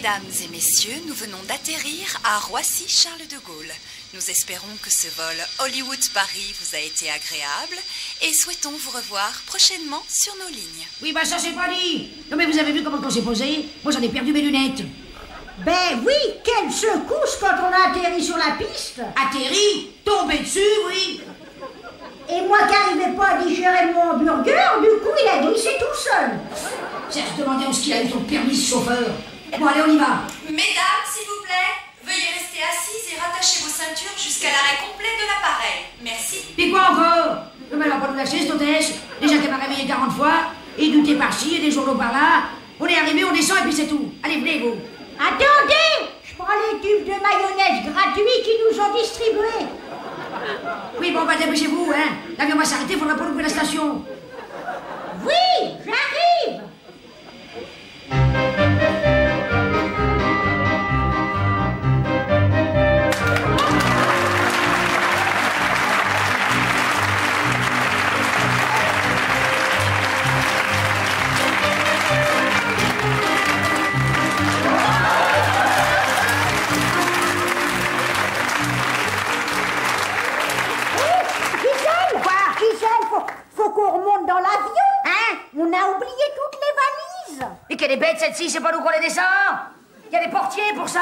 Mesdames et messieurs, nous venons d'atterrir à Roissy-Charles de Gaulle. Nous espérons que ce vol Hollywood-Paris vous a été agréable et souhaitons vous revoir prochainement sur nos lignes. Oui, bah ça c'est pas dit. Non mais vous avez vu comment on s'est posé? Moi j'en ai perdu mes lunettes. Ben oui, quelle secousse quand on a atterri sur la piste. Atterri? Tombé dessus, oui. Et moi qui n'arrivais pas à digérer mon hamburger, du coup il a glissé tout seul. Serge, demandez où est-ce qu'il a eu son permis ce chauffeur. Bon allez, on y va. Mesdames, s'il vous plaît, veuillez rester assises et rattacher vos ceintures jusqu'à l'arrêt complet de l'appareil. Merci. Et quoi encore? Non mais elle va pas nous lâcher cette hôtesse. Déjà qu'elle m'a réveillé 40 fois, et du thé par-ci et des journaux par-là. On est arrivé, on descend et puis c'est tout. Allez, venez vous. Attendez, je prends les tubes de mayonnaise gratuits qui nous ont distribués. Oui, bon, bah dépêchez-vous, hein. L'avion va s'arrêter, faudra pas louper la station. Oui, j'arrive. Faut qu'on remonte dans l'avion. Hein? On a oublié toutes les valises. Mais quelle est bête celle-ci, c'est pas nous qu'on les descend. Il y a des portiers pour ça.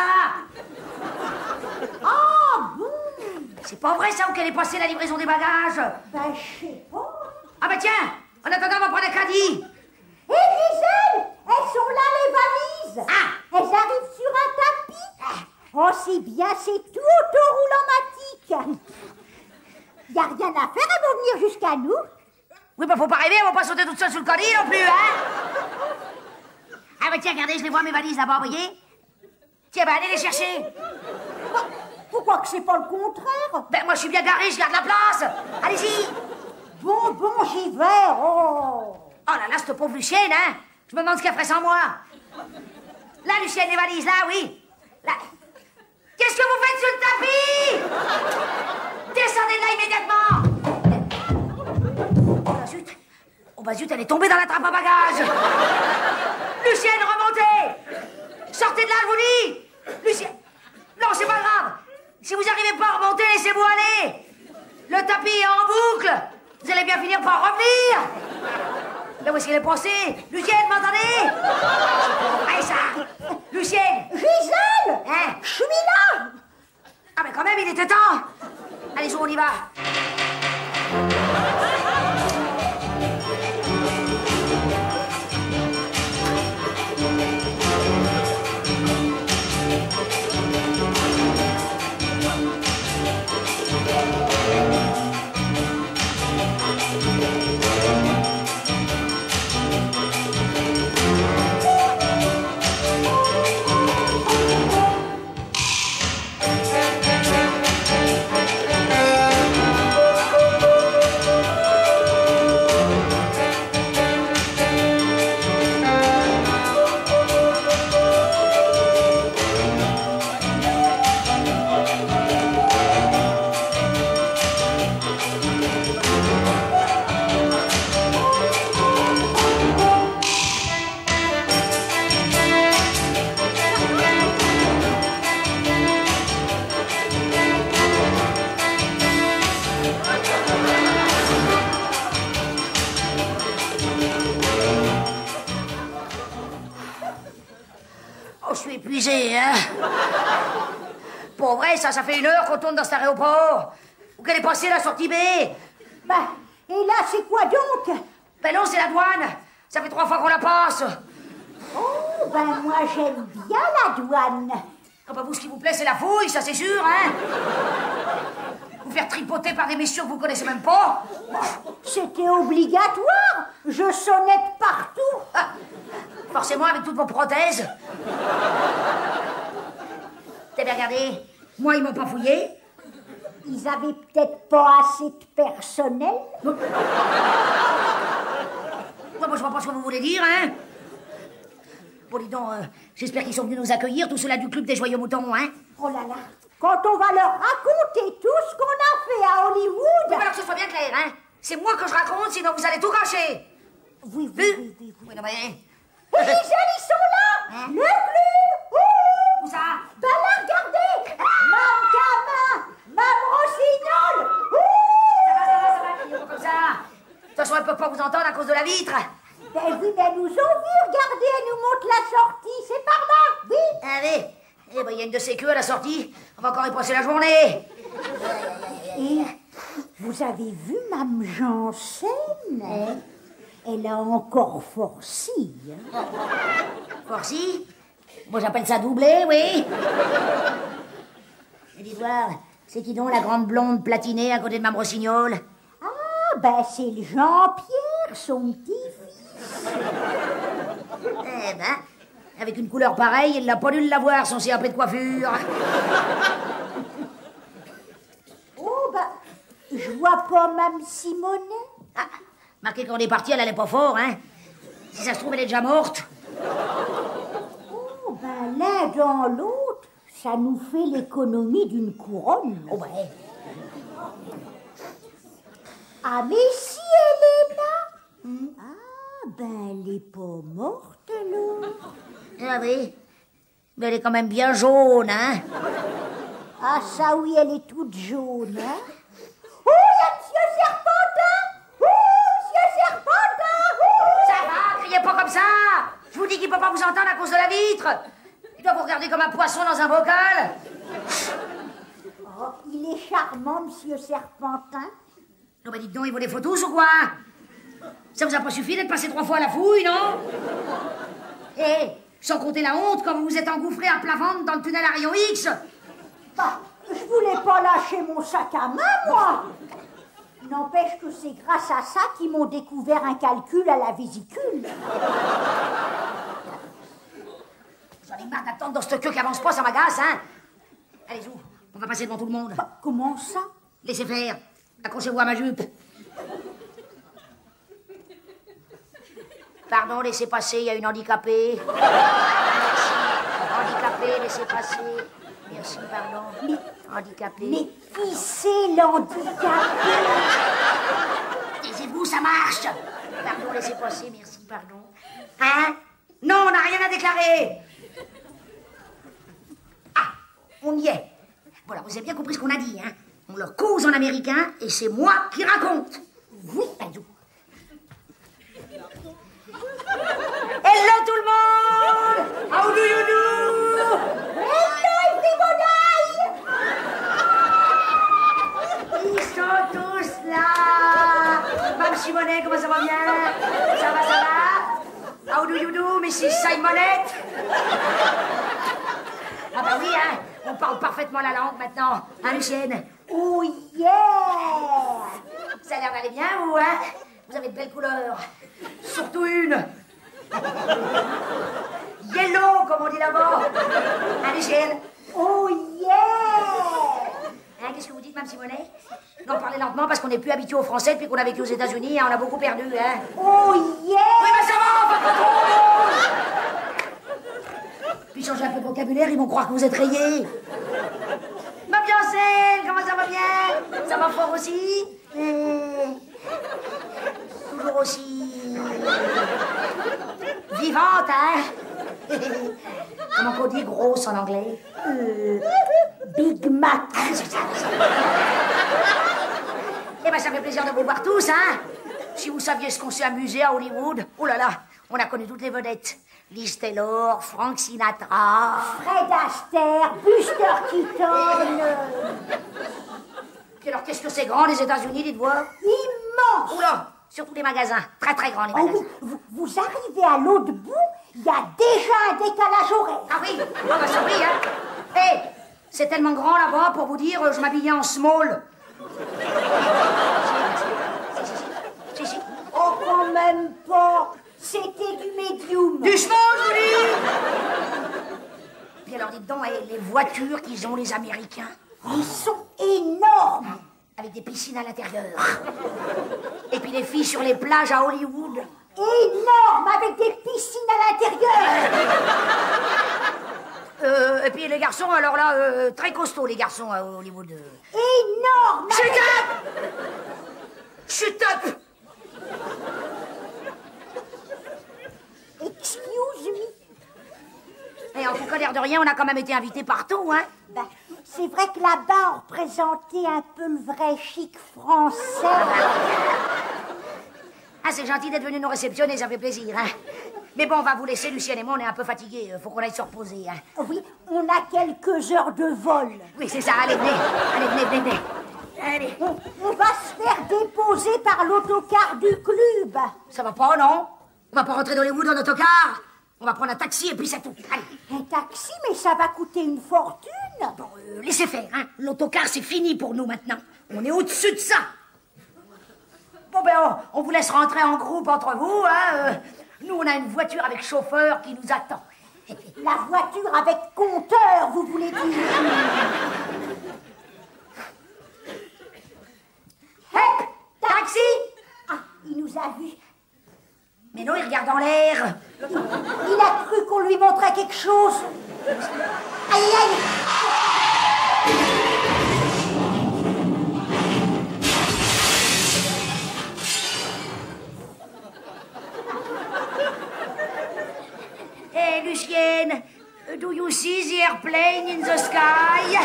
Ah bon? C'est pas vrai ça où qu'elle est passée la livraison des bagages? Ben je sais pas. Ah bah tiens, en attendant on va prendre un caddie. Hé Gisèle, elles sont là les valises. Ah! Elles arrivent sur un tapis. Oh c'est bien, c'est tout autoroulamatique. Y a rien à faire, elles vont venir jusqu'à nous. Oui, bah faut pas rêver, on va pas sauter toute seule sous le caddie non plus, hein. Ah bah tiens, regardez, je les vois mes valises là-bas, vous voyez. Tiens, bah allez les chercher. Pourquoi que c'est pas le contraire? Ben moi je suis bien garé, je garde la place. Allez-y. Bon, j'y vais. Oh là là, cette pauvre Lucienne, hein. Je me demande ce qu'elle ferait sans moi. Là, Lucienne, les valises, là, oui. Là. Qu'est-ce que vous faites sur le tapis? Descendez de là immédiatement. Oh bah zut. Oh bah zut, elle est tombée dans la trappe à bagages. Lucienne, remontez. Sortez de là, je vous dis. Lucienne. Non, c'est pas grave. Si vous n'arrivez pas à remonter, laissez-vous aller. Le tapis est en boucle. Vous allez bien finir par revenir. Là, où est-ce qu'elle est passée? Lucienne, m'entendez? Allez, ça. Lucienne. Gisèle, Hein? je suis là. Ah, mais quand même, il était temps. Allez, on y va. Hein? Pour vrai, ça fait 1 heure qu'on tourne dans cet aéroport. Où qu'elle est passée la sortie B? Bah, et là, c'est quoi donc? Ben non, c'est la douane. Ça fait 3 fois qu'on la passe. Oh, ben moi, j'aime bien la douane. Ah bah vous, ce qui vous plaît, c'est la fouille, ça c'est sûr, hein? Vous faire tripoter par des messieurs que vous connaissez même pas? C'était obligatoire. Je sonnais partout. Ah, forcément, avec toutes vos prothèses. T'as bien regardé? Moi, ils m'ont pas fouillé. Ils avaient peut-être pas assez de personnel. Ouais, moi, je vois pas ce que vous voulez dire, hein? Bon, dis donc, j'espère qu'ils sont venus nous accueillir, tous ceux-là du club des joyeux moutons, hein? Oh là là. Quand on va leur raconter tout ce qu'on a fait à Hollywood... Oui, alors que ce soit bien clair, hein? C'est moi que je raconte, sinon vous allez tout gâcher. Oui. Oui, non, mais... Et Gisèle, ils sont là. Hein? Le club façon, elles peuvent pas vous entendre à cause de la vitre. Ben oui, mais elles nous ont vu, regardez, elles nous montrent la sortie, c'est par là, oui. Ah oui. Eh ben, il y a une de ces queues à la sortie. On va encore y passer la journée. Et vous avez vu Mme Janssen? Elle a encore forci. Hein. Forci? Moi, j'appelle ça doublé, oui. Et dites voir, c'est qui donc la grande blonde platinée à côté de Mme Rossignol? Ah, ben c'est le Jean-Pierre, son petit-fils. Eh ben, avec une couleur pareille, il n'a pas dû l'avoir, son CAP de coiffure. Oh, ben, je vois pas Mme Simonet. Ah, marqué quand on est parti, elle allait pas fort, hein. Si ça se trouve, elle est déjà morte. Oh, ben l'un dans l'autre, ça nous fait l'économie d'une couronne. Oh, ouais. Ah, mais si elle est là. Ah, ben elle est pas morte, alors. Ah oui, mais elle est quand même bien jaune, hein. Ah, ça oui, elle est toute jaune, hein. Oh, il y a Monsieur Serpentin. Oh, Monsieur Serpentin. Ça va, criez pas comme ça. Je vous dis qu'il peut pas vous entendre à cause de la vitre. Il doit vous regarder comme un poisson dans un bocal. Oh, il est charmant, Monsieur Serpentin. Non, mais dites donc, il vaut des photos ou quoi? Ça vous a pas suffi d'être passé 3 fois à la fouille, non? Eh, sans compter la honte quand vous vous êtes engouffré à plat ventre dans le tunnel à rayon X. Bah, je voulais pas lâcher mon sac à main, moi. N'empêche que c'est grâce à ça qu'ils m'ont découvert un calcul à la vésicule. J'en ai marre d'attendre dans cette queue qui avance pas, ça m'agace, hein. Allez-y, on va passer devant tout le monde. Bah, comment ça? Laissez faire. Accrochez-vous à ma jupe. Pardon, laissez passer, il y a une handicapée. Merci. Handicapée, laissez passer. Merci, pardon. Handicapée. Mais qui c'est l'handicapé? Taisez-vous, ça marche. Pardon, laissez passer, merci, pardon. Hein? Non, on n'a rien à déclarer. Ah, on y est. Voilà, vous avez bien compris ce qu'on a dit, hein? On leur cause en américain et c'est moi qui raconte. Oui, Badou. Hello tout le monde! How do you do? Hello, everybody! Ils sont tous là! Mme Simonet, comment ça va bien? Ça va? How do you do, Mrs. Simonette? Ah bah oui, hein, on parle parfaitement la langue maintenant, hein, Lucienne? Oh yeah! Ça a l'air d'aller bien, vous, hein? Vous avez de belles couleurs. Surtout une. Yellow, comme on dit là-bas. Hein, Lucienne? Oh yeah! Hein, qu'est-ce que vous dites, Mme Simonet? Non, parlez lentement parce qu'on n'est plus habitué aux Français depuis qu'on a vécu aux États-Unis, hein, on a beaucoup perdu, hein? Oh yeah! Oui, mais ça va, pas trop! Puis changez un peu de vocabulaire, ils vont croire que vous êtes rayés. Ma Biancelle, comment ça va bien? Ça va fort aussi? Toujours aussi... vivante, hein? Comment qu'on dit grosse en anglais? Big Mac. C'est ça. Eh ben, ça fait plaisir de vous voir tous, hein? Si vous saviez ce qu'on s'est amusé à Hollywood, oh là là, on a connu toutes les vedettes. Liz Taylor, Frank Sinatra... Fred Astaire, Buster Keaton. Puis alors, qu'est-ce que c'est grand, les États-Unis, dites-moi? Immense. Oula, surtout les magasins. Très, très grands, les Oh magasins. oui, vous arrivez à l'autre bout, il y a déjà un décalage horaire. Ah oui, ah bah ça oui, hein. Hé, c'est tellement grand là-bas, pour vous dire, je m'habillais en small. Si. Oh, quand même pas. C'était du médium. Du small, je vous dis. Puis alors, dites donc, les voitures qu'ils ont, les Américains, Ils sont énormes. avec des piscines à l'intérieur. Et puis les filles sur les plages à Hollywood. Énormes, avec des piscines à l'intérieur. Et puis les garçons, alors là, très costauds, les garçons à Hollywood. Énormes. Shut up! Shut up! Excuse me. Et en tout cas, l'air de rien, on a quand même été invités partout, hein? Ben, c'est vrai que là-bas, on représentait un peu le vrai chic français. Ah, c'est gentil d'être venu nous réceptionner, ça fait plaisir. Hein. Mais bon, on va vous laisser, Lucienne et moi, on est un peu fatigués. Faut qu'on aille se reposer. Hein. Oui, on a quelques heures de vol. Oui, c'est ça. Allez, venez. Allez, venez. Allez. On va se faire déposer par l'autocar du club. Ça va pas, non? On va pas rentrer dans les Hollywood en autocar. On va prendre un taxi et puis c'est tout. Allez. Un taxi, mais ça va coûter une fortune. Bon, laissez faire, hein. L'autocar, c'est fini pour nous maintenant. On est au-dessus de ça. Bon, ben, on vous laisse rentrer en groupe entre vous, hein. Nous, on a une voiture avec chauffeur qui nous attend. La voiture avec compteur, vous voulez dire? Hep, taxi! Ah, il nous a vus. Mais non, il regarde en l'air. Il a cru qu'on lui montrait quelque chose. Aïe, aïe! Hey, Lucienne, do you see the airplane in the sky?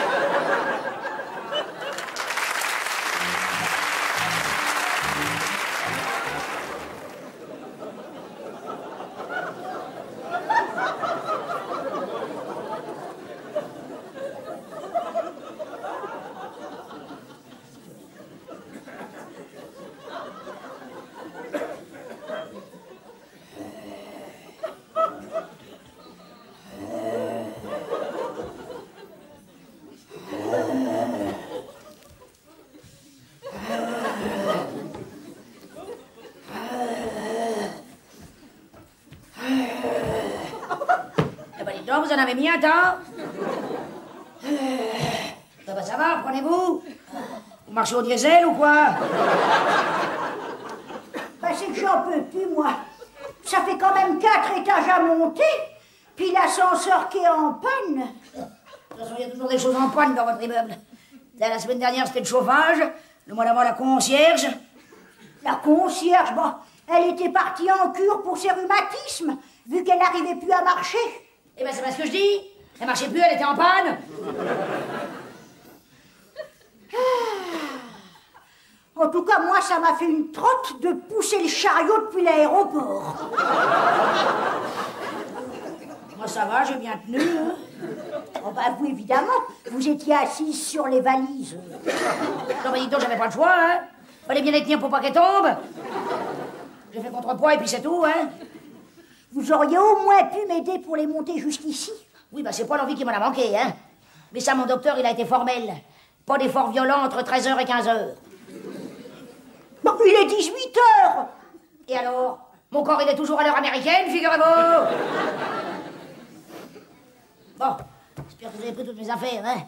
Vous en avez mis un temps? Ça va, prenez-vous? Vous marchez au diesel ou quoi? Ben, c'est que j'en peux plus, moi. Ça fait quand même 4 étages à monter, puis l'ascenseur qui est en panne. De toute façon, il y a toujours des choses en panne dans votre immeuble. La semaine dernière, c'était le chauffage. Le mois d'avant, la concierge. La concierge, bon, elle était partie en cure pour ses rhumatismes, vu qu'elle n'arrivait plus à marcher. Eh ben, c'est pas ce que je dis. Elle marchait plus, elle était en panne. En tout cas, moi, ça m'a fait une trotte de pousser le chariot depuis l'aéroport. Moi, ça va, j'ai bien tenu. Hein. Oh, bah, vous, évidemment, vous étiez assise sur les valises. Non, mais dis donc, j'avais pas le choix, hein. Fallait bien les tenir pour pas qu'elles tombent. J'ai fait contrepoids et puis c'est tout, hein. Vous auriez au moins pu m'aider pour les monter jusqu'ici. Oui, bah c'est pas l'envie qui m'en a manqué, hein. Mais ça, mon docteur, il a été formel. Pas d'effort violent entre 13h et 15h. Bon, il est 18h. Et alors? Mon corps, il est toujours à l'heure américaine, figurez-vous. Bon, j'espère que vous avez pris toutes mes affaires, hein.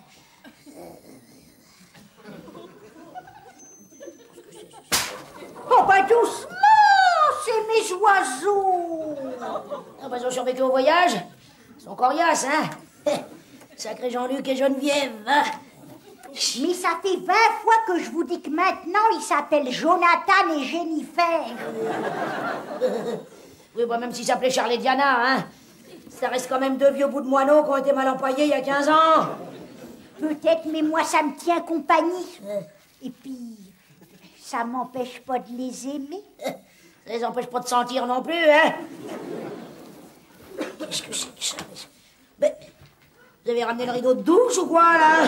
Oh, bah doucement, c'est mes oiseaux. Ah, bah, ils ont survécu au voyage. Ils sont coriaces, hein. Sacré Jean-Luc et Geneviève, hein. Mais ça fait 20 fois que je vous dis que maintenant, ils s'appellent Jonathan et Jennifer. Oui, bah, même s'ils s'appelaient Charles et Diana, hein. Ça reste quand même 2 vieux bouts de moineaux qui ont été mal empaillés il y a 15 ans. Peut-être, mais moi, ça me tient compagnie. Et puis, ça m'empêche pas de les aimer. Ça les empêche pas de sentir non plus, hein. Qu'est-ce que c'est que ça? Mais, vous avez ramené le rideau de douche ou quoi, là?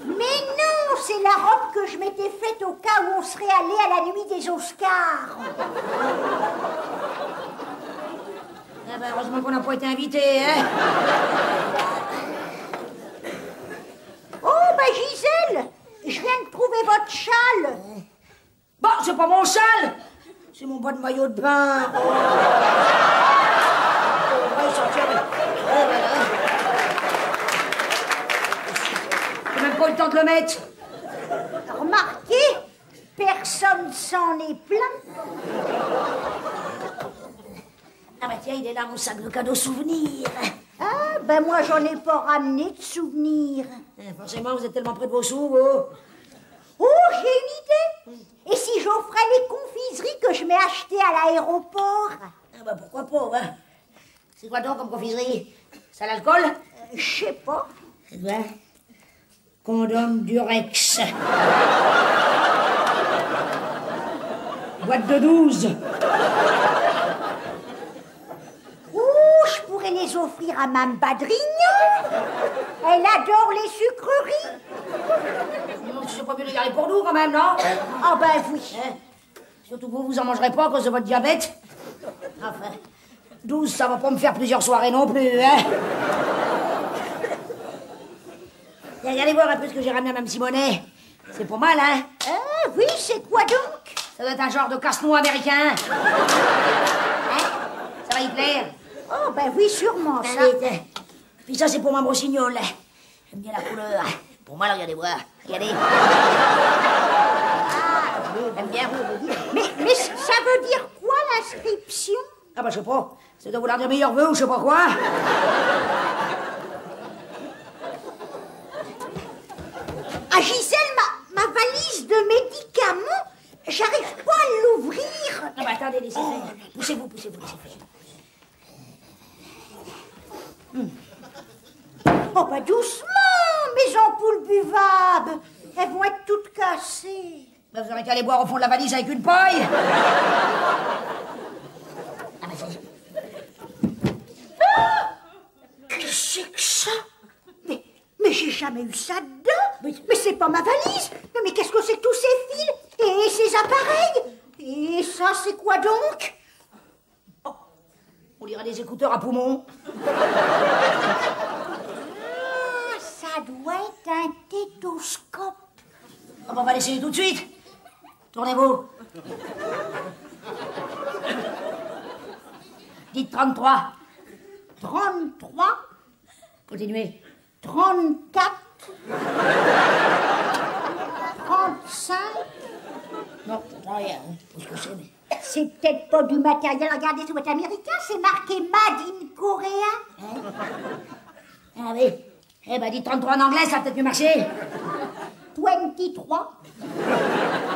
Mais non, c'est la robe que je m'étais faite au cas où on serait allé à la nuit des Oscars. Ah ben, heureusement qu'on n'a pas été invités, hein. Oh, ben Gisèle, je viens de trouver votre châle. Bon, c'est pas mon châle, c'est mon bas de maillot de bain. J'ai même pas eu le temps de le mettre. Remarquez, personne s'en est plaint. Ah bah tiens, il est là, mon sac de cadeaux souvenirs. Ah, ben moi, j'en ai pas ramené de souvenirs. Forcément, vous êtes tellement près de vos sous, vous. Oh, j'ai une idée. Et si j'offrais les confiseries que je m'ai achetées à l'aéroport? Ah bah pourquoi pas, hein. C'est quoi donc comme confiserie? Ça a l'alcool? Je sais pas. Eh ben, condom Durex. boîte de 12. Je pourrais les offrir à Mme Badrignon. Elle adore les sucreries. C'est pas mieux de les garder pour nous, quand même, non? Ah ben oui. Surtout que vous en mangerez pas à cause de votre diabète. Enfin, 12, ça va pas me faire plusieurs soirées non plus, hein? Et allez voir un peu ce que j'ai ramené à Mme Simonet. C'est pas mal, hein? Ah oui, c'est quoi donc? Ça doit être un genre de casse-noix américain. Hein? Ça va y plaire? Oh ben oui, sûrement, ça. Allez, puis ça, c'est pour Mme Rossignol. J'aime bien la couleur. Pour moi, là, regardez voir. Regardez. J'aime bien. Mais ça veut dire quoi, l'inscription? Ah bah, je sais pas. Ça doit vouloir dire meilleur vœu ou je sais pas quoi. Ah, Gisèle, ma valise de médicaments, j'arrive pas à l'ouvrir. Ah bah, attendez, laissez faire. Poussez-vous, laissez faire. Oh bah doucement, mes ampoules buvables. Elles vont être toutes cassées. Bah, vous aurez qu'à aller boire au fond de la valise avec une paille. Ah bah, Qu'est-ce que c'est que ça? Mais j'ai jamais eu ça dedans. Mais c'est pas ma valise. Mais qu'est-ce que c'est que tous ces fils et ces appareils? Et ça, c'est quoi donc? oh, on dirait des écouteurs à poumons. Ah, ça doit être un stéthoscope. Ah bah, on va l'essayer tout de suite. Tournez-vous. Dites 33. 33, Continuez. 34, 35. Non, j'entends rien. Qu'est-ce que c'est, mais... C'est peut-être pas du matériel. Regardez, ça doit être américain. C'est marqué Made in Korea. Ah oui. Eh ben, dites 33 en anglais, ça va peut-être mieux marcher. 23.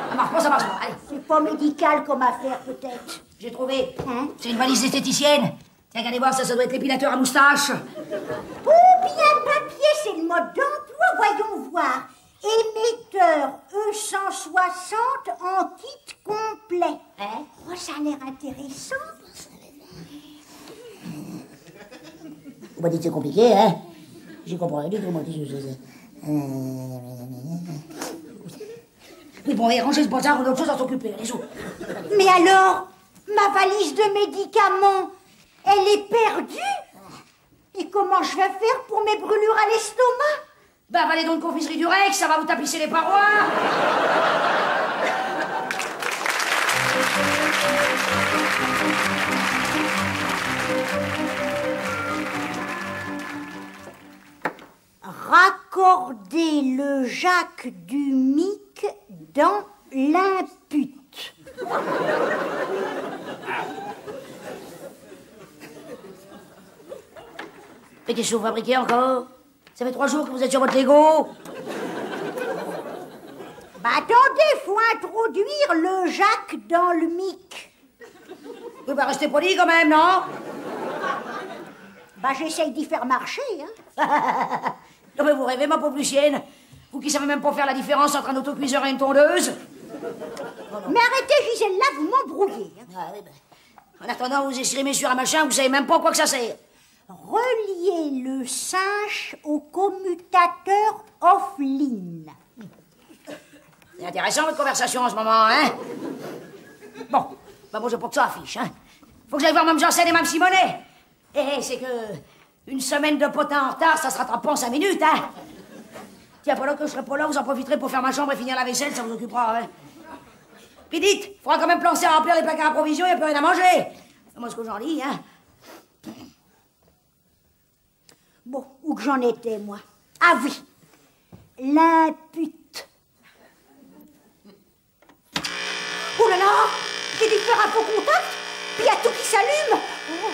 Ça marche pas, ça marche pas. Allez, C'est pas médical comme affaire, peut-être. j'ai trouvé. Hein? C'est une valise esthéticienne. Tiens, regardez voir, ça doit être l'épilateur à moustache. Oh, bien papier, c'est le mode d'emploi. Voyons voir. Émetteur E160 en kit complet. Hein? Oh, ça a l'air intéressant. Vous m'avez dit que c'est compliqué, hein? J'y comprends rien du tout, moi, qu'est-ce que c'est? Oui, bon, et rangez ce bazar, on a autre chose à s'occuper, allez-y. Mais alors, ma valise de médicaments, elle est perdue? Et comment je vais faire pour mes brûlures à l'estomac? Ben, avalez donc une confiserie du Rex, ça va vous tapisser les parois. Raccorder le jack du mic dans l'impute. Mais qu'est-ce que vous fabriquez encore? Ça fait 3 jours que vous êtes sur votre Lego. Bah attendez, faut introduire le jack dans le mic. Vous bah restez poli quand même, non? Bah j'essaye d'y faire marcher, hein. Non mais vous rêvez, ma pauvre Lucienne. Vous qui savez même pas faire la différence entre un autocuiseur et une tondeuse. Mais arrêtez, Gisèle, là, vous m'embrouillez. Hein. Ah, oui, ben. En attendant, vous escrimez sur un machin, vous savez même pas à quoi que ça sert. Relier le cinche au commutateur off-line. C'est intéressant votre conversation en ce moment, hein? Bon, ben moi je porte ça affiche, hein. Faut que j'aille voir Mme Janssen et Mme Simonet. Eh, c'est que une semaine de potin en retard, ça se rattrape pas en 5 minutes, hein. Tiens, pendant que je serai pas là, vous en profiterez pour faire ma chambre et finir la vaisselle, ça vous occupera, hein. Puis dites, faudra quand même penser à remplir les placards à provisions, il n'y a plus rien à manger. C'est moi ce que j'en dis, hein. Bon, où que j'en étais, moi? Ah oui, l'impute. Oh là là, j'ai dû faire un faux contact, puis il y a tout qui s'allume. Oh.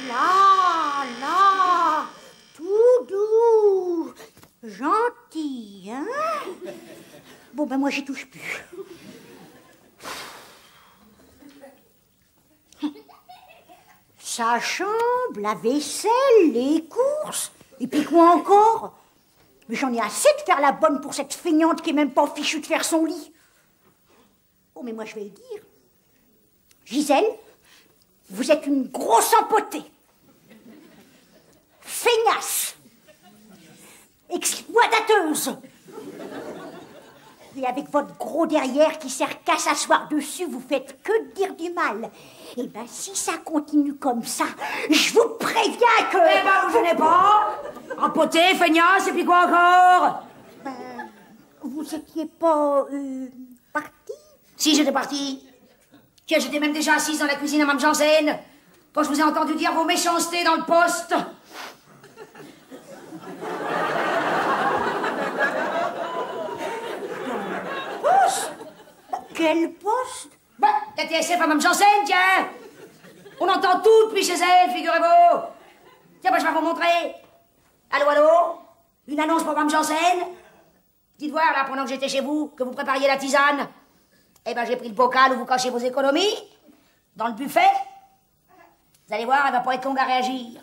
Là, tout doux, gentil, hein? Bon, ben moi, j'y touche plus. Sa chambre, la vaisselle, les courses, et puis quoi encore? Mais j'en ai assez de faire la bonne pour cette feignante qui est même pas fichue de faire son lit. Oh, mais moi, je vais le dire. Gisèle, vous êtes une grosse empotée. Feignasse. Exploitateuse. Et avec votre gros derrière qui sert qu'à s'asseoir dessus, vous faites que de dire du mal. Eh ben, si ça continue comme ça, je vous préviens que... Eh ben, vous venez pas. Empoté, feignasse, et puis quoi encore? Ben, vous étiez pas... parti? Si, j'étais parti. Tiens, j'étais même déjà assise dans la cuisine à Mme Janssen, quand je vous ai entendu dire vos méchancetés dans le poste. Quel poste? Bah, la TSF à Mme Janssen, tiens. On entend tout depuis chez elle, figurez-vous. Tiens, moi, je vais vous montrer. Allô, allô? Une annonce pour Mme Janssen? Dites voir, là, pendant que j'étais chez vous, que vous prépariez la tisane. Eh ben, j'ai pris le bocal où vous cachez vos économies, dans le buffet. Vous allez voir, elle va pas être longue à réagir.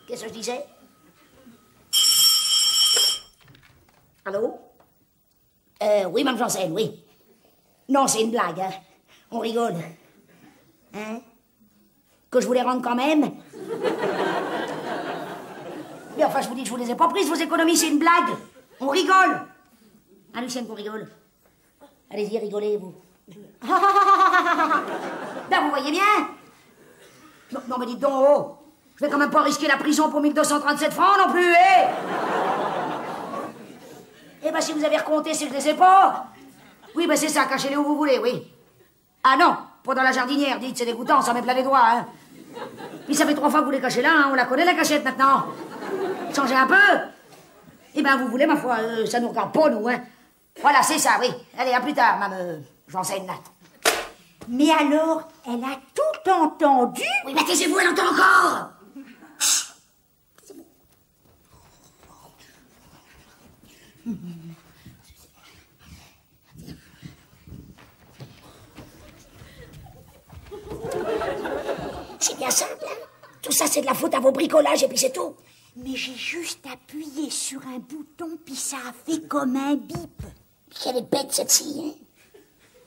Qu'est-ce que je disais? Allô? Oui, Mme Janssen, oui. Non, c'est une blague, hein. On rigole. Hein? Que je vous les rende quand même? Mais enfin, je vous dis que je vous les ai pas prises, vos économies, c'est une blague. On rigole. Ah, Lucienne, qu'on rigole. Allez-y, rigolez, vous. Ben, vous voyez bien. Non, non, mais dites donc, oh. Je vais quand même pas risquer la prison pour 1237 francs non plus, eh? Eh ben, si vous avez recompté, c'est que je les ai pas. Oui, ben c'est ça, cachez-les où vous voulez, oui. Ah non, pas dans la jardinière, dites, c'est dégoûtant, ça met plein les doigts, hein. Puis ça fait 3 fois que vous les cachez là, hein, on la connaît, la cachette, maintenant. Changez un peu. Eh ben, vous voulez, ma foi, ça nous regarde pas, nous, hein. Voilà, c'est ça, oui. Allez, à plus tard, Mme Janssen, là. Mais alors, elle a tout entendu? Oui, mais taisez-vous, elle entend encore. Chut. Taisez-vous. C'est bien simple, hein. Tout ça, c'est de la faute à vos bricolages et puis c'est tout. Mais j'ai juste appuyé sur un bouton, puis ça a fait comme un bip. Quelle est bête, cette-ci, hein.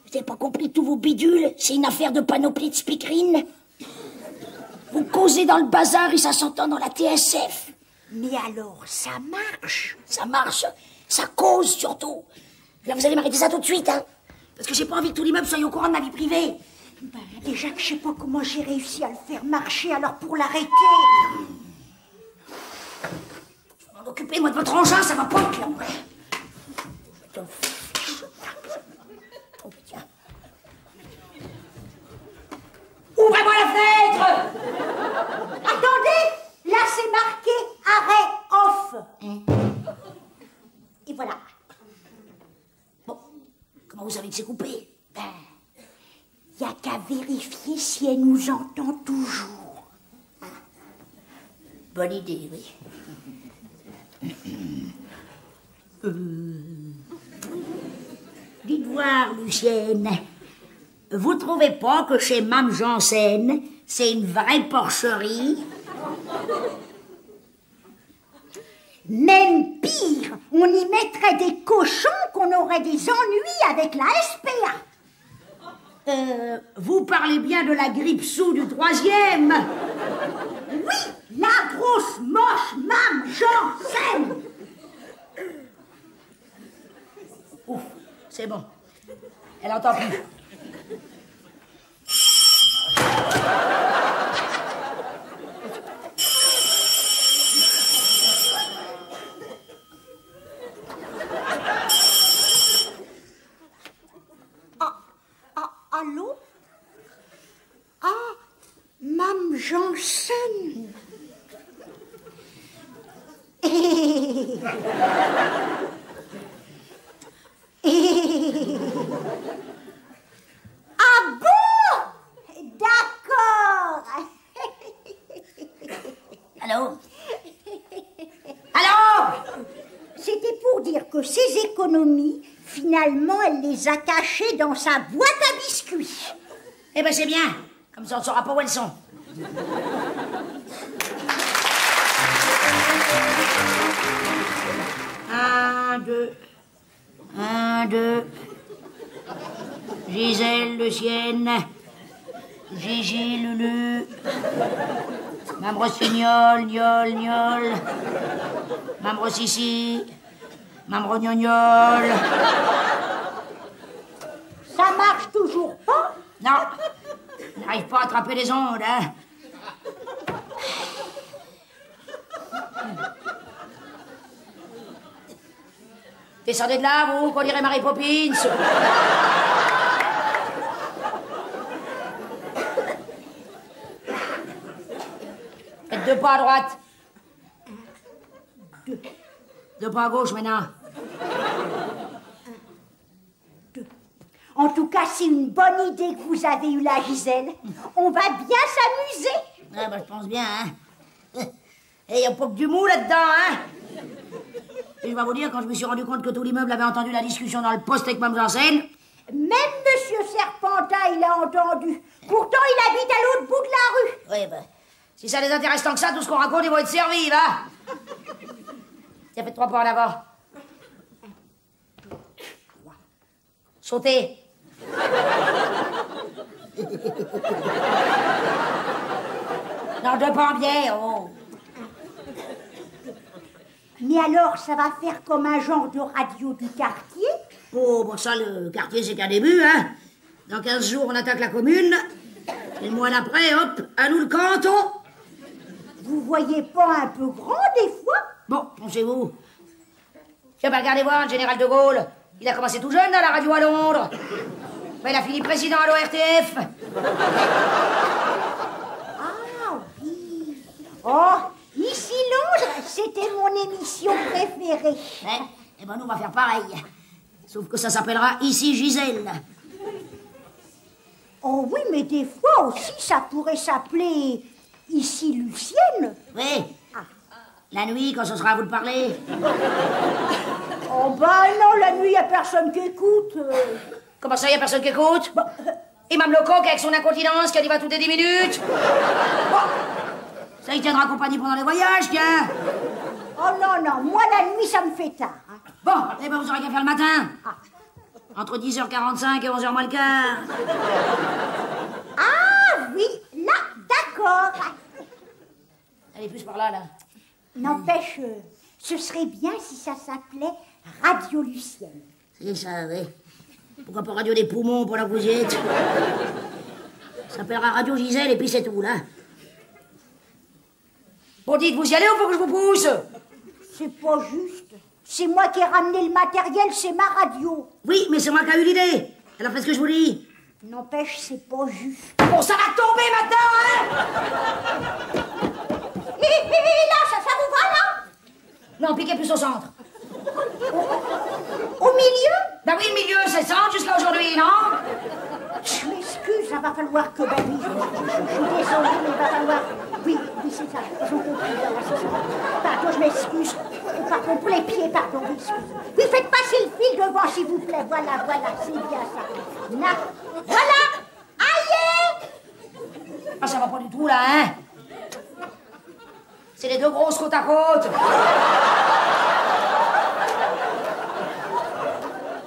Vous n'avez pas compris tous vos bidules? C'est une affaire de panoplie de speakerine. Vous causez dans le bazar et ça s'entend dans la TSF. Mais alors, ça marche? Ça marche. Ça cause, surtout. Là, vous allez m'arrêter ça tout de suite, hein. Parce que j'ai pas envie que tout l'immeuble soit au courant de ma vie privée. Ben, déjà que je sais pas comment j'ai réussi à le faire marcher, alors pour l'arrêter... Je vais m'en occuper, moi, de votre engin, ça va pas être long. Oh, putain. Ouvrez-moi la fenêtre! Attendez! Là, c'est marqué arrêt off. Et voilà. Bon, comment vous savez que c'est coupé? Ben, y a qu'à vérifier si elle nous entend toujours. Bonne idée, oui. Dites voir, Lucienne, vous trouvez pas que chez Mme Janssen, c'est une vraie porcherie? Même pire, on y mettrait des cochons qu'on aurait des ennuis avec la SPA. Vous parlez bien de la grippe sous du 3e? Oui, la grosse moche Mme Janssen. Ouf, c'est bon. Elle entend plus. Allô? Ah, Mme Janssen. Ah bon? D'accord. Allô? Allô? C'était pour dire que ses économies, finalement, elle les a cachées dans sa boîte à biscuits. Eh ben c'est bien. Comme ça, on ne saura pas où elles sont. Gisèle, Lucienne, Gigi, Lulu, Mme Rossignol, Gnol, Mme Rossissi, Mme Rognognol. Ça marche toujours pas? Non, on n'arrive pas à attraper les ondes, hein. Descendez de là, vous, qu'on dirait Mary Poppins. Faites 2 pas à droite. 2 pas à gauche, maintenant. 2. En tout cas, c'est une bonne idée que vous avez eue là, Gisèle. On va bien s'amuser. Ah, bah, je pense bien, hein. Et il n'y a pas que du mou là-dedans, hein. Et je vais vous dire, quand je me suis rendu compte que tout l'immeuble avait entendu la discussion dans le poste avec ma mise en scène... Même Monsieur Serpentin, il a entendu. Pourtant, il habite à l'autre bout de la rue. Oui, ben, si ça les intéresse tant que ça, tout ce qu'on raconte, ils vont être servis, va. Tiens, faites 3 pas en avant. Sautez. Non, 2 pas en biais, oh. Mais alors, ça va faire comme un genre de radio du quartier? Oh, bon, ça, le quartier, c'est qu'un début, hein. Dans 15 jours, on attaque la commune. Et le mois d'après, hop, à nous le canton. Vous voyez pas un peu grand, des fois? Bon, pensez-vous. Tiens, bah, regardez voir, le général de Gaulle. Il a commencé tout jeune dans la radio à Londres. Ben, il a fini président à l'ORTF. Ah, oui. Oh, ici Londres, c'était mon émission préférée. Eh ben, nous, on va faire pareil. Sauf que ça s'appellera Ici Gisèle. Oh oui, mais des fois aussi, ça pourrait s'appeler Ici Lucienne. Oui. La nuit, quand ce sera à vous de parler. Oh bah non, la nuit, y a personne qui écoute. Comment ça, y a personne qui écoute? Et Mme Lecoq, avec son incontinence, qui arrive à toutes les 10 minutes. Ça, il tiendra compagnie pendant les voyages, tiens. Oh non, non, moi, la nuit, ça me fait tard. Hein. Bon, eh ben, vous aurez qu'à faire le matin. Entre 10h45 et 11h moins le quart. Ah oui, là, d'accord. Allez, plus par là, là. N'empêche, ce serait bien si ça s'appelait Radio Lucienne. C'est ça, oui. Pourquoi pas Radio des poumons pour la que vous y êtes? Ça s'appellera Radio Gisèle et puis c'est tout, là. Bon, dites, vous y allez ou faut que je vous pousse? C'est pas juste. C'est moi qui ai ramené le matériel, c'est ma radio. Oui, mais c'est moi qui ai eu l'idée. Alors faites ce que je vous dis. N'empêche, c'est pas juste. Bon, ça va tomber maintenant, hein? Et là, ça vous va, là? Non, piquez plus au centre. Au milieu? Ben oui, le milieu, c'est centre jusqu'à aujourd'hui, non? Je m'excuse, ça va falloir que... Ben oui, je suis désolée, mais il va falloir... Oui, c'est ça, ils ont compris, voilà, c'est ça. Pardon, je m'excuse. Pardon, pour les pieds, pardon, oui, excusez. Oui, faites passer le fil devant, s'il vous plaît. Voilà, c'est bien ça. Là, voilà. Aïe! Ah, ça va pas du tout, là, hein? C'est les 2 grosses côte à côte.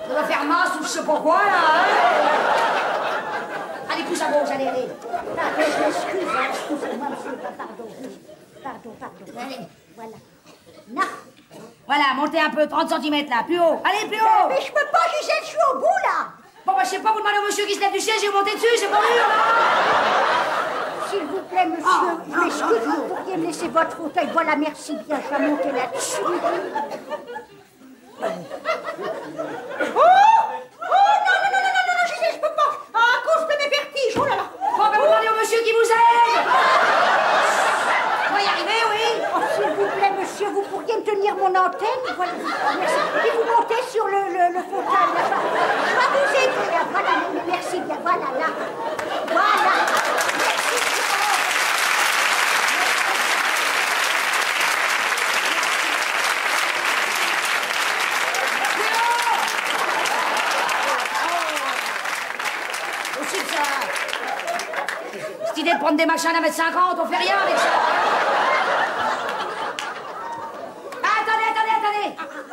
Ça va faire masse ou je sais pas quoi, là, hein? Allez, plus à gauche, allez. Pardon, je m'excuse, hein, excusez-moi, monsieur, pardon, oui. Pardon. Allez. Voilà. Là. Voilà, montez un peu, 30 cm, là, plus haut. Allez, plus haut. Mais je peux pas, Gisèle, je suis au bout, là. Bon, bah, je sais pas, vous demandez au monsieur qui se lève du siège et vous montez dessus, c'est pas dur, là. S'il vous plaît, monsieur, je m'excuse, vous pourriez me laisser votre fauteuil. Voilà, merci bien, je vais monter là-dessus. Non, Gisèle, je peux pas. À cause de mes vertiges, oh là là. Bon, bah, vous demandez au monsieur qui vous aide. On va y arriver, oui. Oh, s'il vous plaît, monsieur, vous pourriez me tenir mon antenne? Voilà, merci. Et vous montez sur le fauteuil, là. Je vais vous aider, là. Voilà, merci bien, voilà, là. Voilà. Cette idée de prendre des machins à 1,50 m, on fait rien avec ça.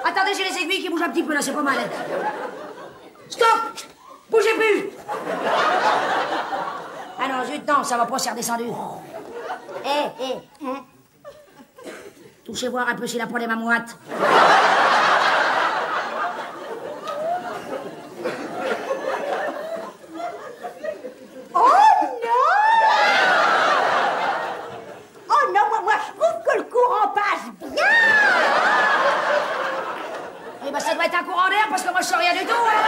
Attendez, j'ai les aiguilles qui bougent un petit peu là, c'est pas mal. Stop! Bougez plus! Ah non, zut, non, ça va pas, c'est redescendu. Hein? Touchez voir un peu s'il a pas les mains moites. Oh non, moi je trouve que le courant passe bien. Eh ben, ça doit être un courant d'air parce que moi je sais rien du tout, hein.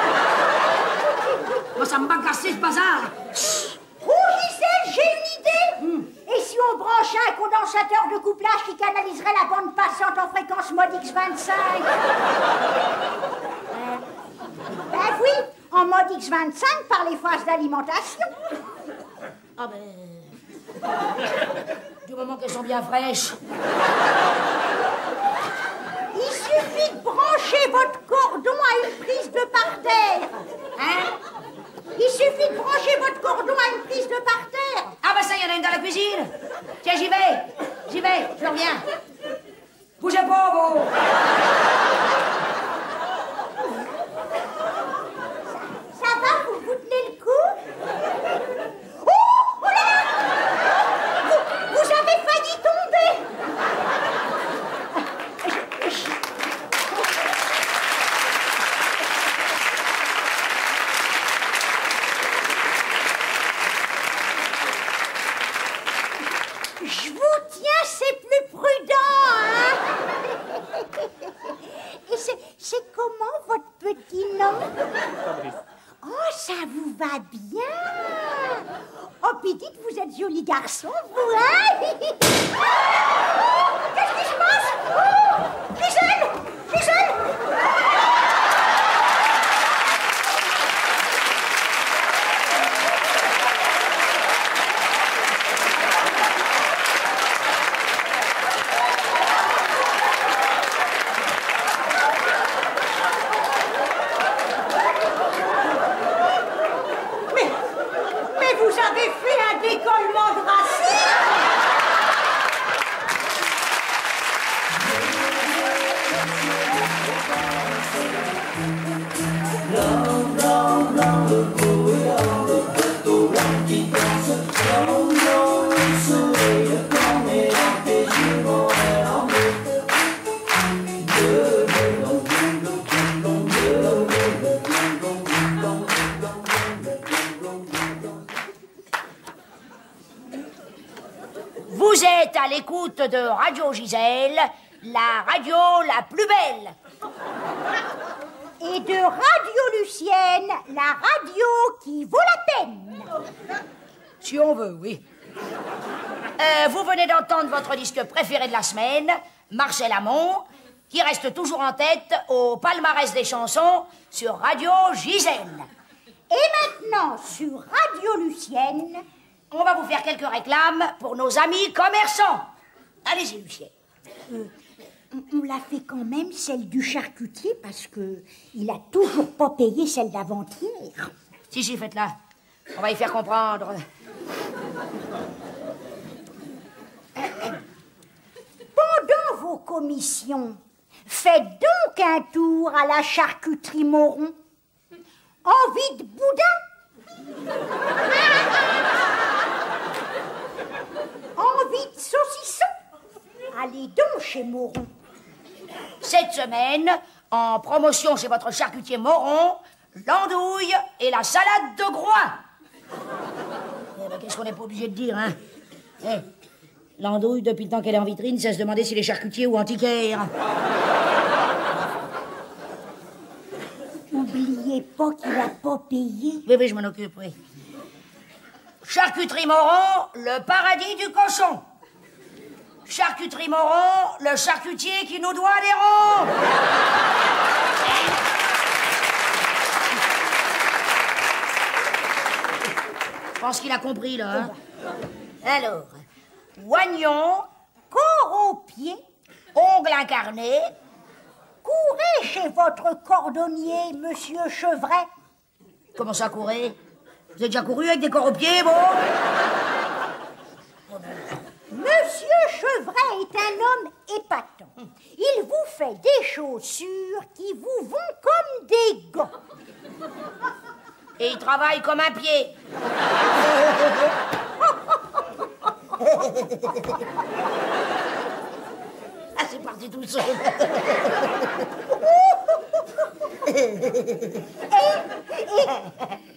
Moi ça me bat casser ce bazar. Oh Gisèle, j'ai une idée. Et si on branchait un condensateur de couplage qui canaliserait la bande passante en fréquence mode X25? Ben oui, en mode X25 par les phases d'alimentation. Ah ben... Du moment qu'elles sont bien fraîches. Il suffit de brancher votre cordon à une prise de parterre. Hein? Il suffit de brancher votre cordon à une prise de parterre. Ah ben ça, il y en a une dans la cuisine. Tiens, j'y vais, je reviens. Bougez pas, vous. Ça va, vous tenez le coup? Oh là là! Vous avez failli tomber. Je vous tiens, c'est plus prudent, hein? Et c'est comment votre petit nom? Oh, ça vous va bien. Oh, puis dites, vous êtes joli garçon, vous, hein? Qu'est-ce qui se passe? Oh, Gisèle! Gisèle! Mais vous avez fait un décollement de racine! Vous êtes à l'écoute de Radio Gisèle, la radio la plus belle. Et de Radio Lucienne, la radio qui vaut la peine. Si on veut, oui. Vous venez d'entendre votre disque préféré de la semaine, Marcel Amont, qui reste toujours en tête au palmarès des chansons sur Radio Gisèle. Et maintenant, sur Radio Lucienne, On va vous faire quelques réclames pour nos amis commerçants. Allez-y, Lucien. on l'a fait quand même, celle du charcutier, parce que il a toujours pas payé celle d'avant-hier. Si, faites-la. On va y faire comprendre. Pendant vos commissions, faites donc un tour à la charcuterie Moron. Envie de boudin? Envie de saucisson? Allez donc chez Moron. Cette semaine, en promotion chez votre charcutier Moron, l'andouille et la salade de groin. Eh ben, qu'est-ce qu'on n'est pas obligé de dire, hein? L'andouille, depuis le temps qu'elle est en vitrine, ça se demander s'il est charcutier ou antiquaire. N'oubliez pas qu'il n'a pas payé. Oui, je m'en occupe, oui. Charcuterie Moron, le paradis du cochon. Charcuterie Moron, le charcutier qui nous doit des ronds. Je pense qu'il a compris, là. Hein? Alors, oignon, Corps aux pieds, ongles incarnés. courez chez votre cordonnier, monsieur Chevret. Comment ça, courir? Vous avez déjà couru avec des corps aux pieds, bon? Monsieur Chevret est un homme épatant. Il vous fait des chaussures qui vous vont comme des gants. Et il travaille comme un pied. Ah, c'est parti tout seul. Et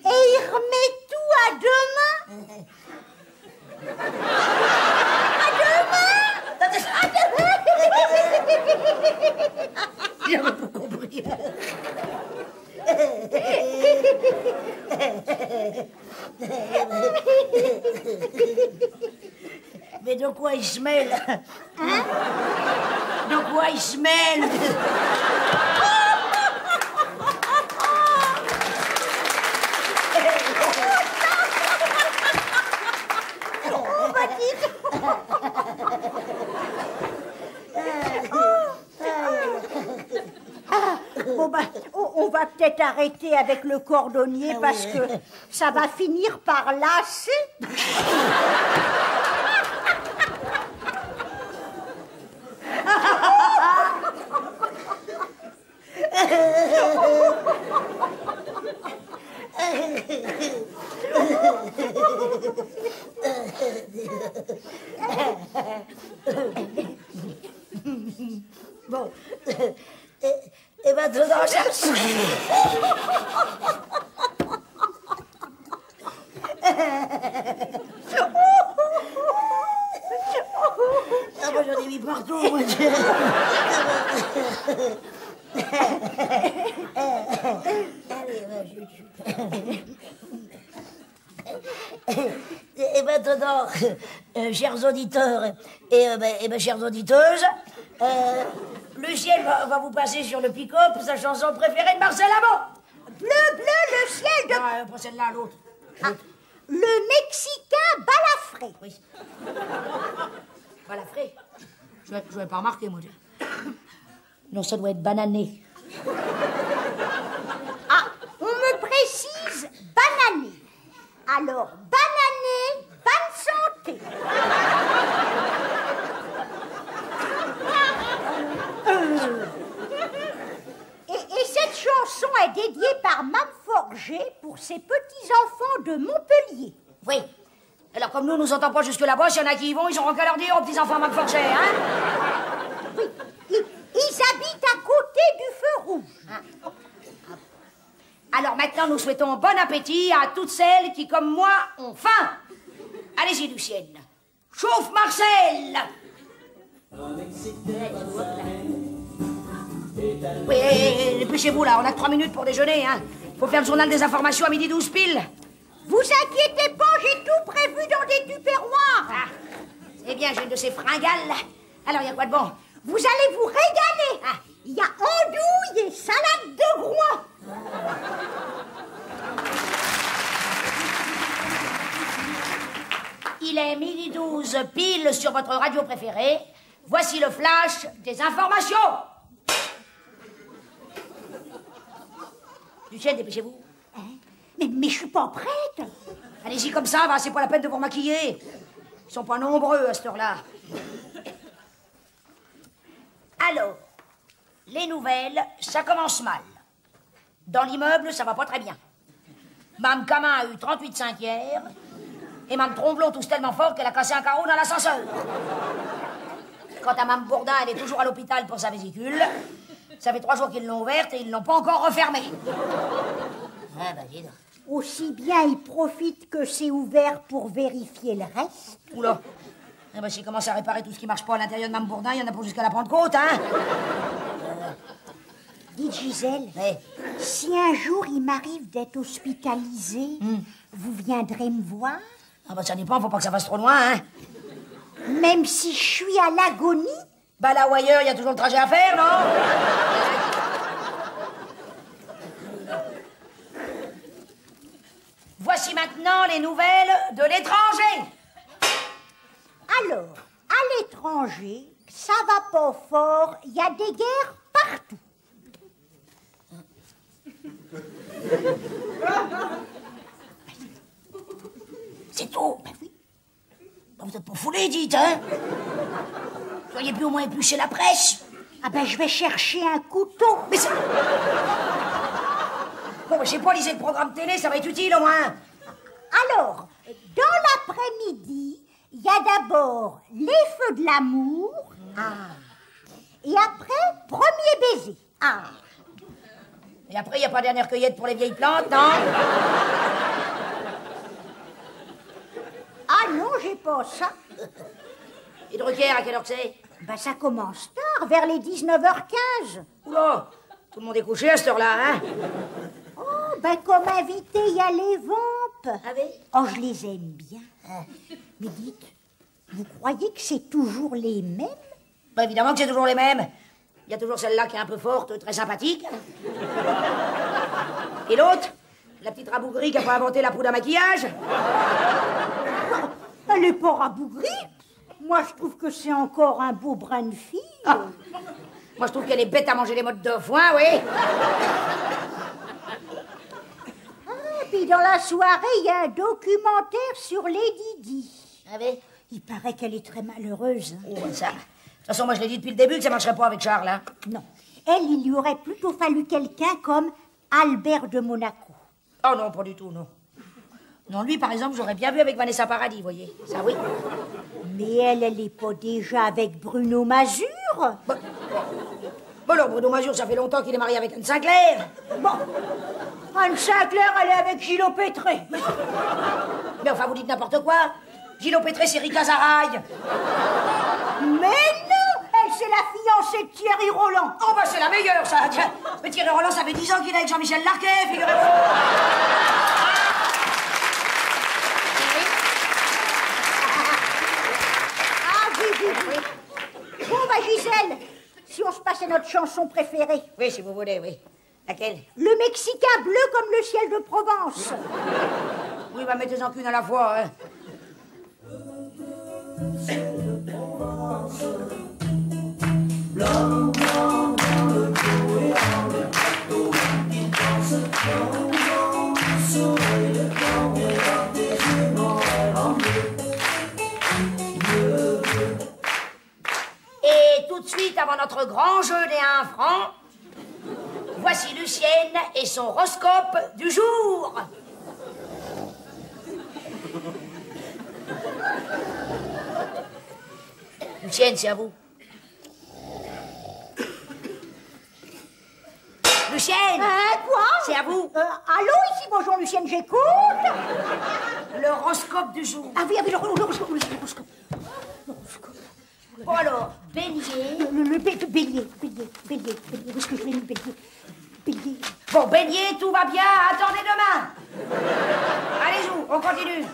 il remet tout à demain. À demain. J'avais pas compris. Mais de quoi il se mêle? Hein? De quoi il se mêle? Bon ben, on va peut-être arrêter avec le cordonnier parce que ça va finir par lasser. Bon. Et maintenant, cherche. Ah, moi, j'en ai mis partout, moi. Et maintenant, chers auditeurs et chères auditeuses, Lucienne va vous passer sur le pick-up sa chanson préférée de Marcel Amont. Bleu, le ciel de... Ah, pas celle-là, l'autre. Ah, le Mexicain Balafré. Oui. Balafré. Je n'avais pas remarqué, moi. Non, ça doit être banané. Ah, on me précise banané. Alors, banané, bonne santé. Et cette chanson est dédiée par Mme Forger pour ses petits-enfants de Montpellier. Oui. Alors, comme nous nous entendons pas jusque là-bas, s'il y en a qui y vont, ils auront qu'à leur dire aux petits-enfants Mme Forger, hein? Oui, ils habitent à côté du feu rouge. Alors maintenant, nous souhaitons bon appétit à toutes celles qui, comme moi, ont faim. Allez-y, Lucienne. Chauffe, Marcel! Oui, dépêchez-vous là, on a que 3 minutes pour déjeuner, hein. Faut faire le journal des informations à 12h pile. Vous inquiétez pas, j'ai tout prévu dans des tupperwares. Ah, c'est bien, j'ai une de ces fringales. Alors, il y a quoi de bon? Vous allez vous régaler. Ah. Il y a andouille et salade de groin. Il est 12h pile sur votre radio préférée. Voici le flash des informations. Lucienne, dépêchez-vous. Hein? Mais je suis pas prête. Allez-y comme ça, va, c'est pas la peine de vous maquiller. Ils sont pas nombreux à cette heure-là. Alors, les nouvelles, ça commence mal. Dans l'immeuble, ça va pas très bien. Mme Camin a eu 38 cinquières et Mme Tromblot tousse tellement fort qu'elle a cassé un carreau dans l'ascenseur. Quant à Mme Bourdin, elle est toujours à l'hôpital pour sa vésicule. Ça fait 3 jours qu'ils l'ont ouverte et ils l'ont pas encore refermée. Ah bah dis donc. Aussi bien ils profitent que c'est ouvert pour vérifier le reste. Oula. Eh ben, s'ils commencent à réparer tout ce qui marche pas à l'intérieur de Mme Bourdin, il y en a pour jusqu'à la Pentecôte, hein. Dites, Gisèle, Oui. si un jour il m'arrive d'être hospitalisée, vous viendrez me voir? Ah bah ça dépend, faut pas que ça fasse trop loin, hein. Même si je suis à l'agonie? Bah là ou ailleurs, il y a toujours le trajet à faire, non? Voici maintenant les nouvelles de l'étranger. Alors, à l'étranger, ça va pas fort, il y a des guerres partout. C'est tout. Ben oui. Ben vous êtes pas foulés, dites, hein? Vous auriez pu au moins éplucher la presse. Ah ben, je vais chercher un couteau. Mais c'est... Bon, je sais pas, lisez le programme télé, ça va être utile au moins. Alors, dans l'après-midi, il y a d'abord les feux de l'amour. Et après, premier baiser. Et après, il n'y a pas dernière cueillette pour les vieilles plantes, non? Ah non, j'ai pas ça. Et Drucker, à quelle heure que c'est? Ben, ça commence tard, vers les 19h15. Oula, tout le monde est couché à cette heure-là, hein? Oh, ben, comme invité, il y a les vampes. Ah oui? Oh, je les aime bien. Mais dites, vous croyez que c'est toujours les mêmes? Bah, évidemment que c'est toujours les mêmes. Il y a toujours celle-là qui est un peu forte, très sympathique. Et l'autre? La petite rabougrie qui a pas inventé la poudre à maquillage? Elle est pas rabougrie. Moi, je trouve que c'est encore un beau brin de fille. Moi, je trouve qu'elle est bête à manger les mottes de foin, oui. Puis dans la soirée, il y a un documentaire sur Lady Di. Ah oui? Il paraît qu'elle est très malheureuse. Oh, ça. De toute façon, moi, je l'ai dit depuis le début que ça marcherait pas avec Charles, hein. Non. Elle, il lui aurait plutôt fallu quelqu'un comme Albert de Monaco. Oh non, pas du tout, non. Non, lui, par exemple, j'aurais bien vu avec Vanessa Paradis, vous voyez. Ça, oui. Mais elle est pas déjà avec Bruno Mazur? Bon, alors, Bruno Mazur, ça fait longtemps qu'il est marié avec Anne Sinclair. Bon. Anne Sinclair, elle est avec Gilot Pétré. Mais enfin, vous dites n'importe quoi. Gilot Pétré, c'est Rika Zaraï. Mais non! Elle, c'est la fiancée de Thierry Roland. Oh, bah, c'est la meilleure, ça. Tiens. Mais Thierry Roland, ça fait 10 ans qu'il est avec Jean-Michel Larquet, figurez-vous. Bon, bah, Gisèle, si on se passait notre chanson préférée. Oui, si vous voulez, oui. Laquelle? Le Mexicain bleu comme le ciel de Provence. Oui, bah, mettez-en qu'une à la fois, hein. Et tout de suite, avant notre grand jeu des 1 franc, voici Lucienne et son horoscope du jour. Lucienne, c'est à vous. Lucienne! Quoi? C'est à vous. Allô, ici, bonjour, Lucienne, j'écoute. L'horoscope du jour. Ah oui, l'horoscope. Bon alors, Bélier. Bélier. Où est-ce que je l'ai mis, Bélier? Bon, Bélier, tout va bien. Attendez demain. Allez-y, on continue.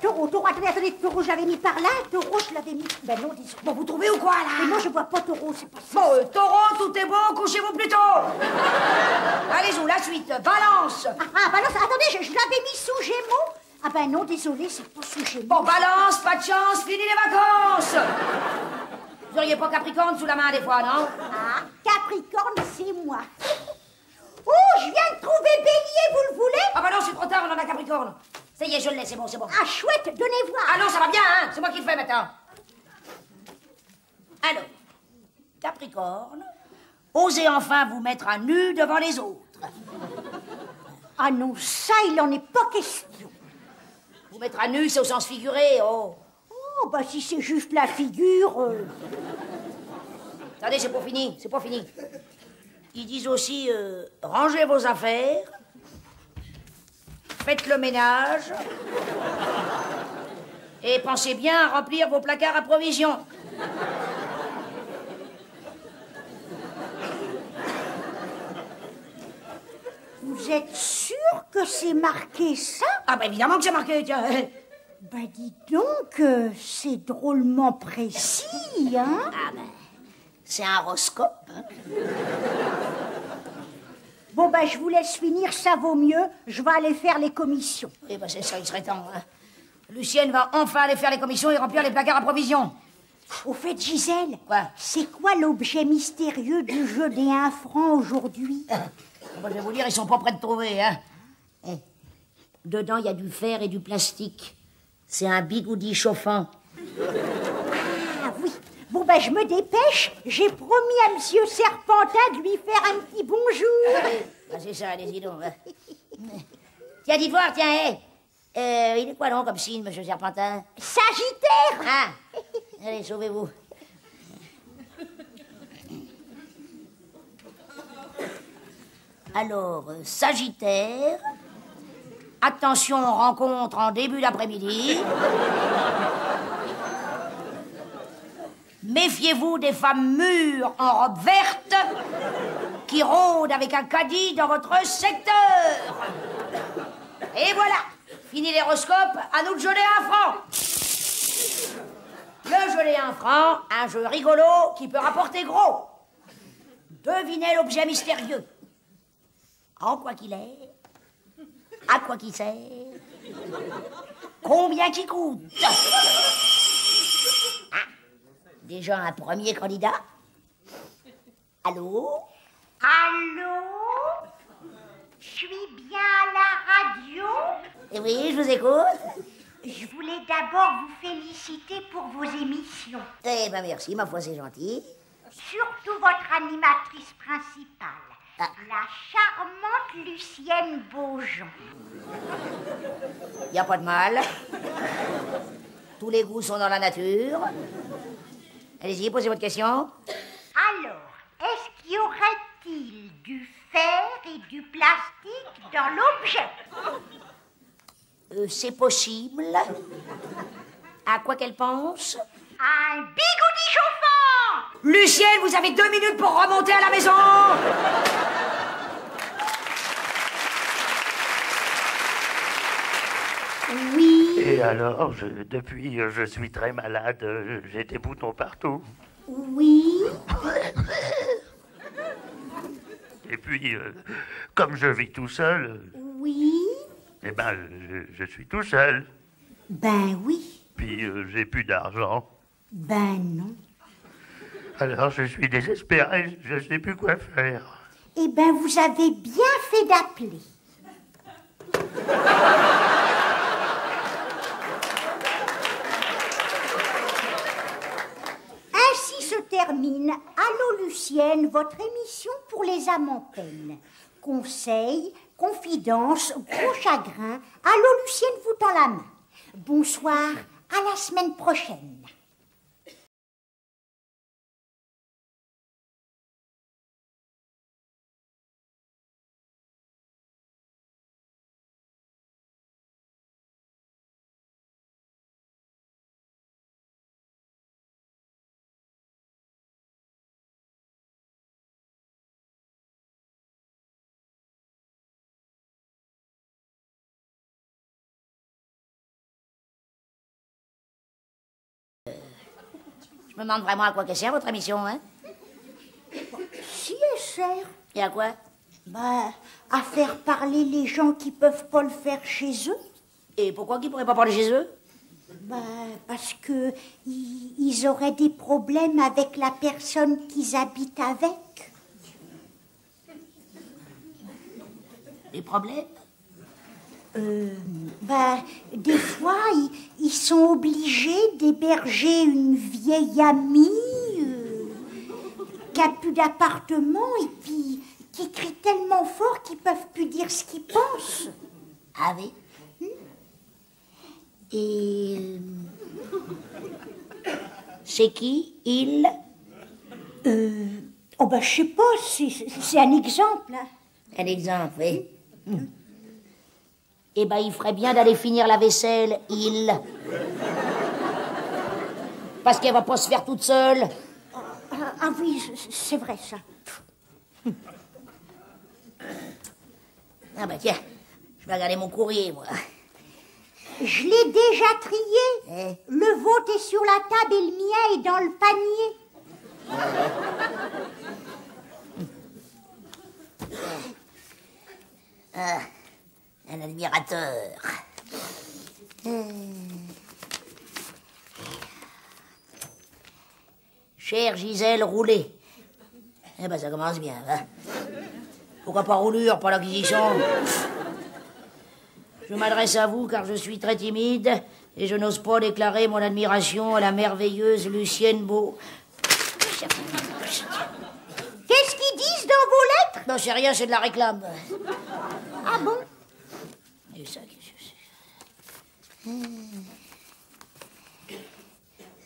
Taureau, attendez, taureau, je l'avais mis par là, taureau, je l'avais mis... Ben non, dis... Bon, vous trouvez ou quoi, là? Mais moi, je vois pas taureau, c'est pas ça. Bon, taureau, tout est bon, couchez-vous plus tôt. Allez-y, la suite, balance. Balance, attendez, je l'avais mis sous Gémeaux. Ah ben non, désolé, c'est pas sous Gémeaux. Bon, balance, pas de chance, fini les vacances. Vous auriez pas Capricorne sous la main des fois, non? Capricorne, c'est moi. Oh, je viens de trouver Bélier, vous le voulez? Ah bah non, c'est trop tard, on en a Capricorne. Ça y est, je l'ai, c'est bon. Ah, chouette, donnez voir. Ah non, ça va bien, hein. C'est moi qui le fais maintenant. Alors, Capricorne, osez enfin vous mettre à nu devant les autres. Ah non, ça, il en est pas question. Vous mettre à nu, c'est au sens figuré, oh. Oh, bah si c'est juste la figure... Attendez, c'est pas fini. Ils disent aussi, rangez vos affaires, faites le ménage, et pensez bien à remplir vos placards à provisions. Vous êtes sûr que c'est marqué ça? Ah bah évidemment que c'est marqué, tiens. Ben dis donc, c'est drôlement précis, hein? Ah ben, c'est un horoscope, hein. Bon ben je vous laisse finir, ça vaut mieux. Je vais aller faire les commissions. Oui, ben c'est ça, il serait temps, hein. Lucienne va enfin aller faire les commissions et remplir les placards à provisions. Au fait, Gisèle, Quoi? c'est quoi l'objet mystérieux du jeu des 1 franc aujourd'hui? Moi, je vais vous dire, ils sont pas prêts de trouver, hein. Dedans, il y a du fer et du plastique. C'est un bigoudi chauffant. Ah oui. Bon ben je me dépêche. J'ai promis à Monsieur Serpentin de lui faire un petit bonjour. Ah, c'est ça, allez-y donc. Tiens, dites voir, tiens, hé. Il est quoi donc comme signe, monsieur Serpentin? Sagittaire. Ah, allez, sauvez-vous. Alors, Sagittaire. Attention, rencontre en début d'après-midi. Méfiez-vous des femmes mûres en robe verte qui rôdent avec un caddie dans votre secteur. Et voilà, fini l'horoscope, à nous de geler 1 franc. Le geler 1 franc, un jeu rigolo qui peut rapporter gros. Devinez l'objet mystérieux. En quoi qu'il est, à quoi qu'il sert, combien qu'il coûte. Ah, déjà un premier candidat. Allô? Allô? Je suis bien à la radio? Eh oui, je vous écoute. Je voulais d'abord vous féliciter pour vos émissions. Eh ben merci, ma foi, c'est gentil. Surtout votre animatrice principale, Ah. la charmante Lucienne Beaujon. Y a pas de mal. Tous les goûts sont dans la nature. Allez-y, posez votre question. Alors, est-ce qu'il y aurait-il du fer et du plastique dans l'objet? C'est possible. À quoi qu'elle pense? Un bigoudi chauffant! Lucienne, vous avez 2 minutes pour remonter à la maison. Oui. Et alors, depuis, je suis très malade. J'ai des boutons partout. Oui. Et puis, comme je vis tout seul, Oui. eh ben, je suis tout seul. Ben oui. Puis, j'ai plus d'argent. Ben non. Alors, je suis désespéré. Je sais plus quoi faire. Eh ben vous avez bien fait d'appeler. Ainsi se termine Allô Lucienne, votre émission pour les âmes en peine. Conseils, confidences, gros chagrin, Allô Lucienne vous tend la main. Bonsoir, à la semaine prochaine. Je me demande vraiment à quoi qu'elle sert, votre émission, hein? Si elle sert. Et à quoi? Ben, à faire parler les gens qui peuvent pas le faire chez eux. Et pourquoi qu'ils pourraient pas parler chez eux? Ben, parce que ils auraient des problèmes avec la personne qu'ils habitent avec. Des problèmes? Ben, des fois, ils sont obligés d'héberger une vieille amie qui a plus d'appartement et puis qui crie tellement fort qu'ils peuvent plus dire ce qu'ils pensent. Ah oui? Et... c'est qui, il? Oh ben, je sais pas, c'est un exemple. Hein. Un exemple, oui. Eh ben, il ferait bien d'aller finir la vaisselle, il. Parce qu'elle va pas se faire toute seule. Ah oui, c'est vrai ça. Ah ben tiens, je vais regarder mon courrier, moi. Je l'ai déjà trié. Eh? Le vôtre est sur la table et le mien est dans le panier. Ah, un admirateur. Chère Gisèle Roulet. Eh ben, ça commence bien, hein. Pourquoi pas roulure, pas l'acquisition? Je m'adresse à vous car je suis très timide et je n'ose pas déclarer mon admiration à la merveilleuse Lucienne Beau. Qu'est-ce qu'ils disent dans vos lettres? lettre? Non, c'est rien, c'est de la réclame. Ah bon? Et ça, qu'est-ce que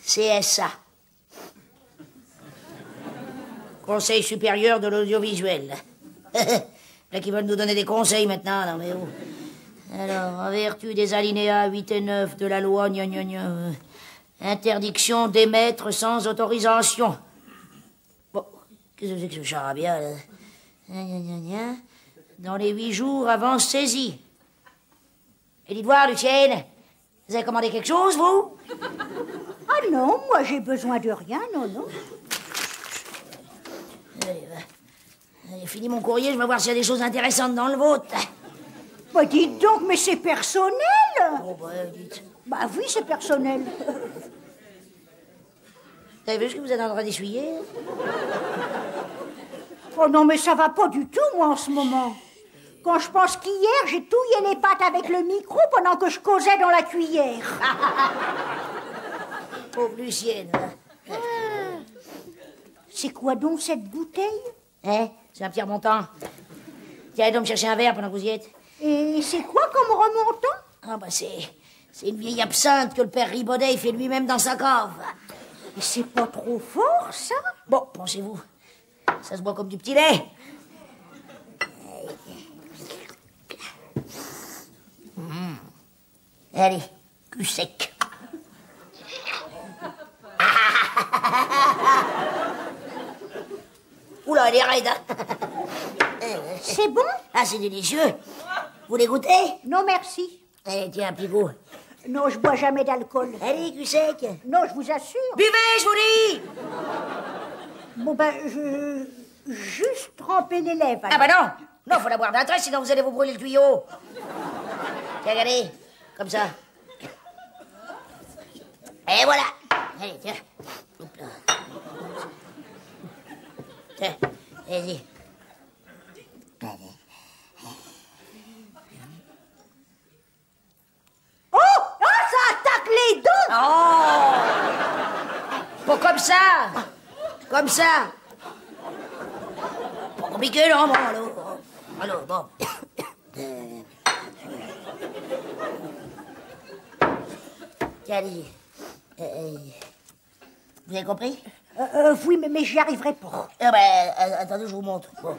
c'est? CSA. Conseil supérieur de l'audiovisuel. Là qui veulent nous donner des conseils maintenant, non mais où? Alors, en vertu des alinéas 8 et 9 de la loi, interdiction d'émettre sans autorisation. Bon, qu'est-ce que c'est que ce charabia, là? Dans les 8 jours avant saisie. Et dites voir, Lucienne, vous avez commandé quelque chose, vous? Ah non, moi j'ai besoin de rien, non, non. Allez, fini mon courrier, je vais voir s'il y a des choses intéressantes dans le vôtre. Bah dites donc, mais c'est personnel. Oh, bah, dites. Bah oui, c'est personnel. Vous avez vu ce que vous êtes en train d'essuyer? Oh non, mais ça va pas du tout, moi, en ce moment. Quand je pense qu'hier, j'ai touillé les pattes avec le micro pendant que je causais dans la cuillère. Pauvre Lucienne. C'est quoi donc cette bouteille? Hein? C'est un petit remontant. Tiens, donc me chercher un verre pendant que vous y êtes. Et c'est quoi comme remontant? Ah, bah, c'est une vieille absinthe que le père Ribaudet fait lui-même dans sa cave. Mais c'est pas trop fort, ça? Bon, pensez-vous. Ça se boit comme du petit lait. Allez, cul sec. Oula, elle est raide, hein. C'est bon? Ah, c'est délicieux. Vous les goûtez? Non, merci. Allez, tiens, un petit coup. Non, je bois jamais d'alcool. Allez, cul sec. Non, je vous assure. Buvez, je vous dis. Bon, ben, je... Juste tremper les lèvres. Ah, bah non. Non, faut la boire d'un trait, sinon vous allez vous brûler le tuyau. Tiens, regardez. Comme ça. Et voilà. Allez, tiens. Hop là. Tiens, vas-y. Oh! Oh, ça attaque les dents! Oh! Pas comme ça. Comme ça. Pas compliqué, non? Bon, allô, bon. Tiens, allez. Vous avez compris? Oui, mais j'y arriverai pas. Eh ben, attendez, je vous montre. Bon.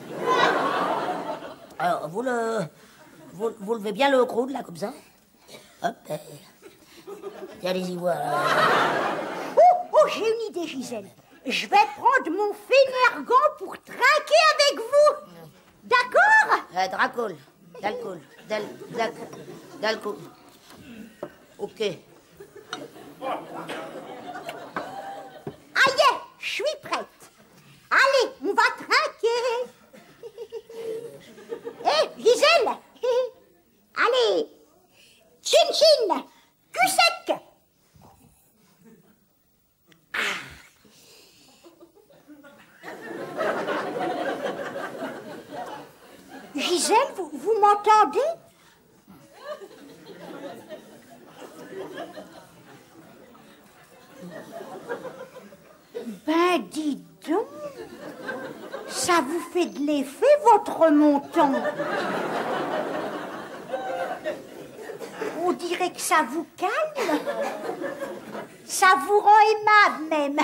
Alors, vous levez bien le coude, là, comme ça. Hop. Tiens, allez-y voir. Oh, j'ai une idée, Gisèle. Je vais prendre mon Fénergan pour trinquer avec vous. D'accord? Dracol. D'alcool. D'alcool. Ok. Aïe, je suis prête. Allez, on va trinquer. Hé, Gisèle. Allez. Chin chin. Cul sec. Gisèle, vous m'entendez? Ben, dis donc, ça vous fait de l'effet, votre montant. On dirait que ça vous calme. Ça vous rend aimable, même.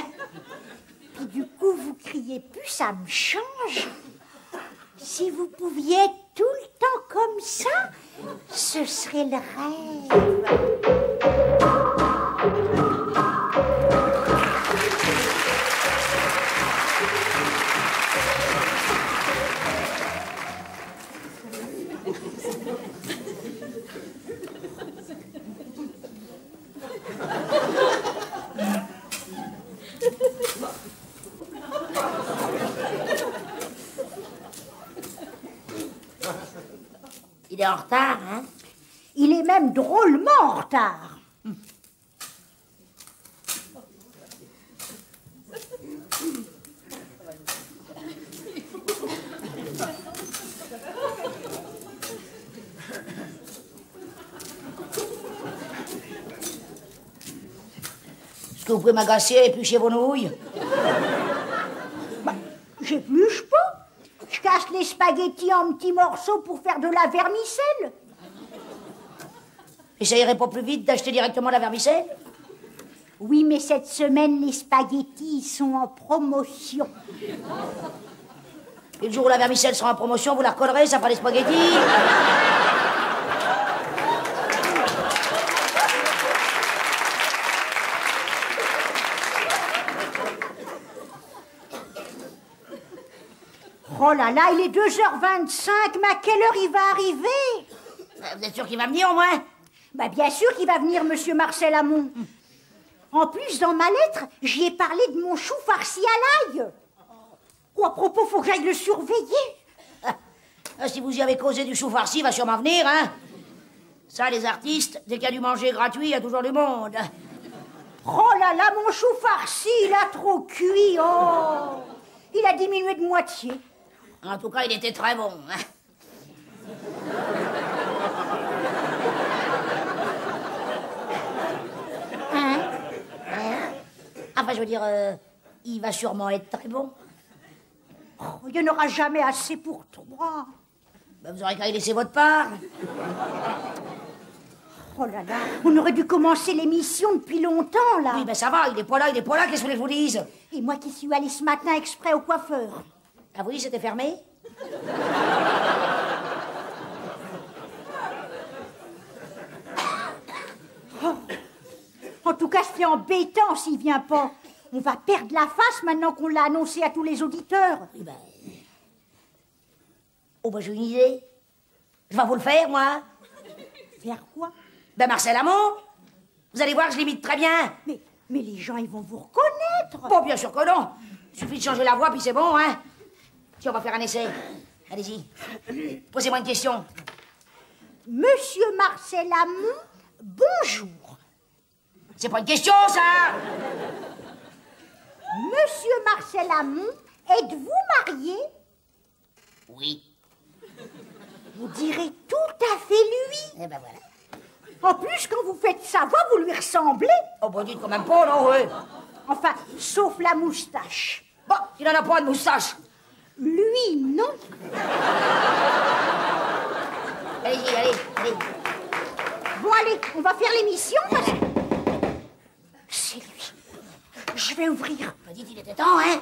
Puis du coup, vous criez plus, ça me change. Si vous pouviez être tout le temps comme ça, ce serait le rêve. Il est en retard, hein? Il est même drôlement en retard. Est-ce que vous pouvez m'agacer et éplucher vos nouilles? Bah, j'épluche pas. Je casse les spaghettis en petits morceaux pour faire de la vermicelle. Et ça irait pas plus vite d'acheter directement la vermicelle? Oui, mais cette semaine, les spaghettis sont en promotion. Et le jour où la vermicelle sera en promotion, vous la recollerez, ça fera des spaghettis. Oh là là, il est 2h25, mais à quelle heure il va arriver? Vous êtes sûr qu'il va venir au moins? Bah bien sûr qu'il va venir, monsieur Marcel Amont. En plus, dans ma lettre, j'y ai parlé de mon chou farci à l'ail. Oh, à propos, faut que j'aille le surveiller. Si vous y avez causé du chou farci, il va sûrement venir, hein? Ça, les artistes, dès qu'il y a du manger gratuit, il y a toujours du monde. Oh là là, mon chou farci, il a trop cuit, oh. Il a diminué de moitié. En tout cas, il était très bon, hein? Enfin, je veux dire, il va sûrement être très bon. Oh, il n'y en aura jamais assez pour 3. Ben, vous aurez qu'à y laisser votre part. Oh là là, on aurait dû commencer l'émission depuis longtemps, là. Oui, ben ça va, il est pas là, qu'est-ce que vous voulez que je vous dise? Et moi qui suis allée ce matin exprès au coiffeur. Ah oui, c'était fermé? Oh. En tout cas, c'est embêtant s'il vient pas. On va perdre la face maintenant qu'on l'a annoncé à tous les auditeurs. Oui, ben... Oh, ben j'ai une idée. Je vais vous le faire, moi. Faire quoi? Ben Marcel Amont, vous allez voir, je l'imite très bien. Mais les gens, ils vont vous reconnaître. Bon, bien sûr que non. Il suffit de changer la voix, puis c'est bon, hein. Tiens, on va faire un essai. Allez-y. Posez-moi une question. Monsieur Marcel Amont, bonjour. C'est pas une question, ça. Monsieur Marcel Amont, êtes-vous marié? Oui. Vous direz tout à fait lui. Eh ben voilà. En plus, quand vous faites sa voix, vous lui ressemblez. Oh, bon, dites quand même pas, non, oui. Enfin, sauf la moustache. Bon, il en a pas de moustache. Lui, non. Allez-y, allez. Bon, allez, on va faire l'émission parce que... C'est lui. Je vais ouvrir. Bah, dites, il était temps, hein.